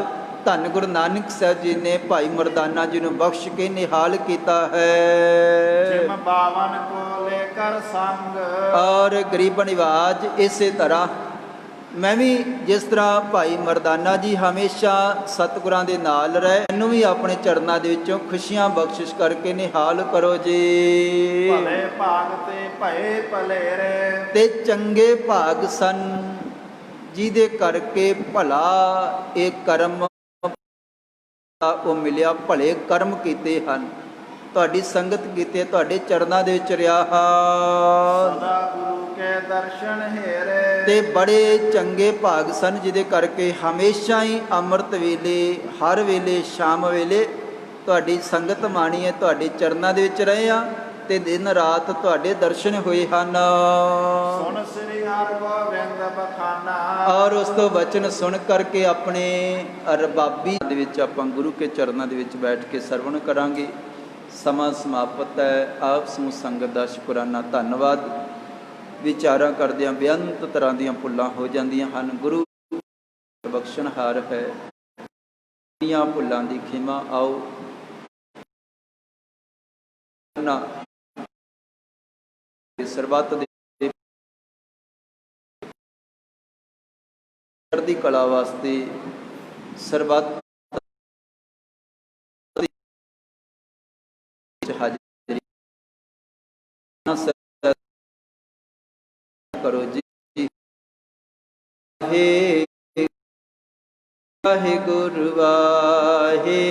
ਧੰਨ ਗੁਰੂ ਨਾਨਕ ਸਾਹਿਬ ਜੀ ਨੇ ਭਾਈ ਮਰਦਾਨਾ ਜੀ ਨੂੰ ਬਖਸ਼ ਕੇ ਨਿਹਾਲ ਕੀਤਾ ਹੈ। ਜਿਮ ਬਾਵਨ ਕੋ ਲੈ ਕਰ ਸੰਗ ਔਰ ਗਰੀਬ ਨਿਵਾਜ ਇਸੇ ਤਰ੍ਹਾਂ ਮੈਂ ਵੀ ਜਿਸ ਤਰ੍ਹਾਂ ਭਾਈ ਮਰਦਾਨਾ ਜੀ ਹਮੇਸ਼ਾ ਸਤਿਗੁਰਾਂ ਦੇ ਨਾਲ ਰਹੇ, ਮੈਨੂੰ ਵੀ ਆਪਣੇ ਚਰਨਾਂ ਦੇ ਵਿੱਚੋਂ ਖੁਸ਼ੀਆਂ ਬਖਸ਼ਿਸ਼ ਕਰਕੇ ਨਿਹਾਲ ਕਰੋ ਜੀ। ਭਲੇ ਭਾਗ ਤੇ ਭਏ ਭਲੇਰੇ ਤੇ ਚੰਗੇ ਭਾਗ ਸਨ ਜਿਹਦੇ ਕਰਕੇ ਭਲਾ ਇਹ ਕਰਮ ਉਹ ਮਿਲਿਆ, ਭਲੇ ਕਰਮ ਕੀਤੇ ਹਨ, ਤੁਹਾਡੀ ਸੰਗਤ ਕੀਤੇ, ਤੁਹਾਡੇ ਚਰਨਾਂ ਦੇ ਵਿੱਚ ਰਿਹਾ। ਸਦਾ ਗੁਰੂ ਕੇ ਦਰਸ਼ਨ ਹੇਰੇ ਤੇ ਬੜੇ ਚੰਗੇ ਭਾਗ ਸਨ ਜਿਹਦੇ ਕਰਕੇ ਹਮੇਸ਼ਾ ਹੀ ਅੰਮ੍ਰਿਤ ਵੇਲੇ, ਹਰ ਵੇਲੇ, ਸ਼ਾਮ ਵੇਲੇ ਤੁਹਾਡੀ ਸੰਗਤ ਮਾਣੀ ਹੈ, ਤੁਹਾਡੇ ਚਰਨਾਂ ਦੇ ਵਿੱਚ ਰਹੇ ਆ ਤੇ ਦਿਨ ਰਾਤ ਤੁਹਾਡੇ ਦਰਸ਼ਨ ਹੋਏ ਹਨ। ਸੁਣ ਸ੍ਰੀ ਹਰਿ ਗੋਬਿੰਦ ਬਖਾਨਾ ਔਰ ਉਸ ਤੋਂ ਬਚਨ ਸੁਣ ਕਰਕੇ ਆਪਣੇ ਰਬਾਬੀ ਦੇ ਵਿੱਚ ਆਪਾਂ ਗੁਰੂ ਕੇ ਚਰਨਾਂ ਦੇ ਵਿੱਚ ਬੈਠ ਕੇ ਸਰਵਣ ਕਰਾਂਗੇ। ਸਮਾਂ ਸਮਾਪਤ ਹੈ। ਆਪ ਸਮੂਹ ਸੰਗਤ ਦਾ ਸ਼ੁਕਰਾਨਾ ਧੰਨਵਾਦ। ਵਿਚਾਰਾਂ ਕਰਦਿਆਂ ਬੇਅੰਤ ਤਰ੍ਹਾਂ ਦੀਆਂ ਭੁੱਲਾਂ ਹੋ ਜਾਂਦੀਆਂ ਹਨ। ਗੁਰੂ ਬਖਸ਼ਣਹਾਰ ਹੈ, ਦੀਆਂ ਭੁੱਲਾਂ ਦੀ ਖਿਮਾ ਆਓ ਨਾ ਸਰਬੱਤ ਦੇ ਚੜ੍ਹਦੀ ਕਲਾ ਵਾਸਤੇ ਸਰਬੱਤ ਹਾਜ਼ਰੀ ਕਰੋ ਜੀ। ਵਾਹਿਗੁਰੂ ਵਾਹਿਗੁਰੂ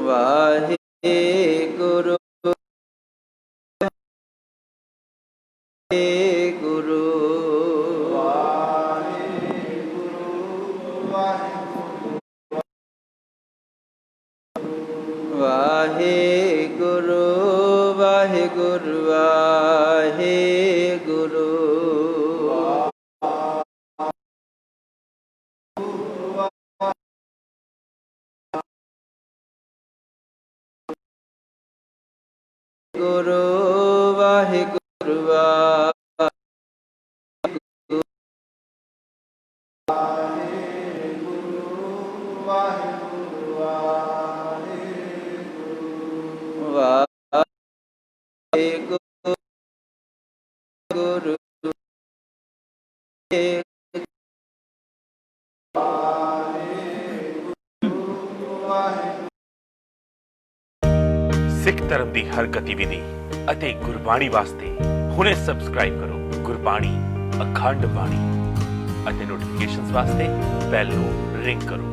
ਵਾਹਿਗੁਰੂ ਵਾਹਿਗੁਰੂ ਵਾਹਿਗੁਰੂ ਵਾਹਿਗੁਰੂ ਵਾਹਿਗੁਰੂ ਗੁਰੂ ਵਾਹਿਗੁਰੂ ਸਿੱਖ ਧਰਮ ਦੀ ਹਰ ਗਤੀਵਿਧੀ ਅਤੇ ਗੁਰਬਾਣੀ ਵਾਸਤੇ ਹੁਣੇ ਸਬਸਕ੍ਰਾਈਬ ਕਰੋ ਗੁਰਬਾਣੀ ਅਖੰਡ ਬਾਣੀ ਅਤੇ ਨੋਟੀਫਿਕੇਸ਼ਨਸ ਵਾਸਤੇ ਬੈਲ ਨੂੰ ਰਿੰਗ ਕਰੋ।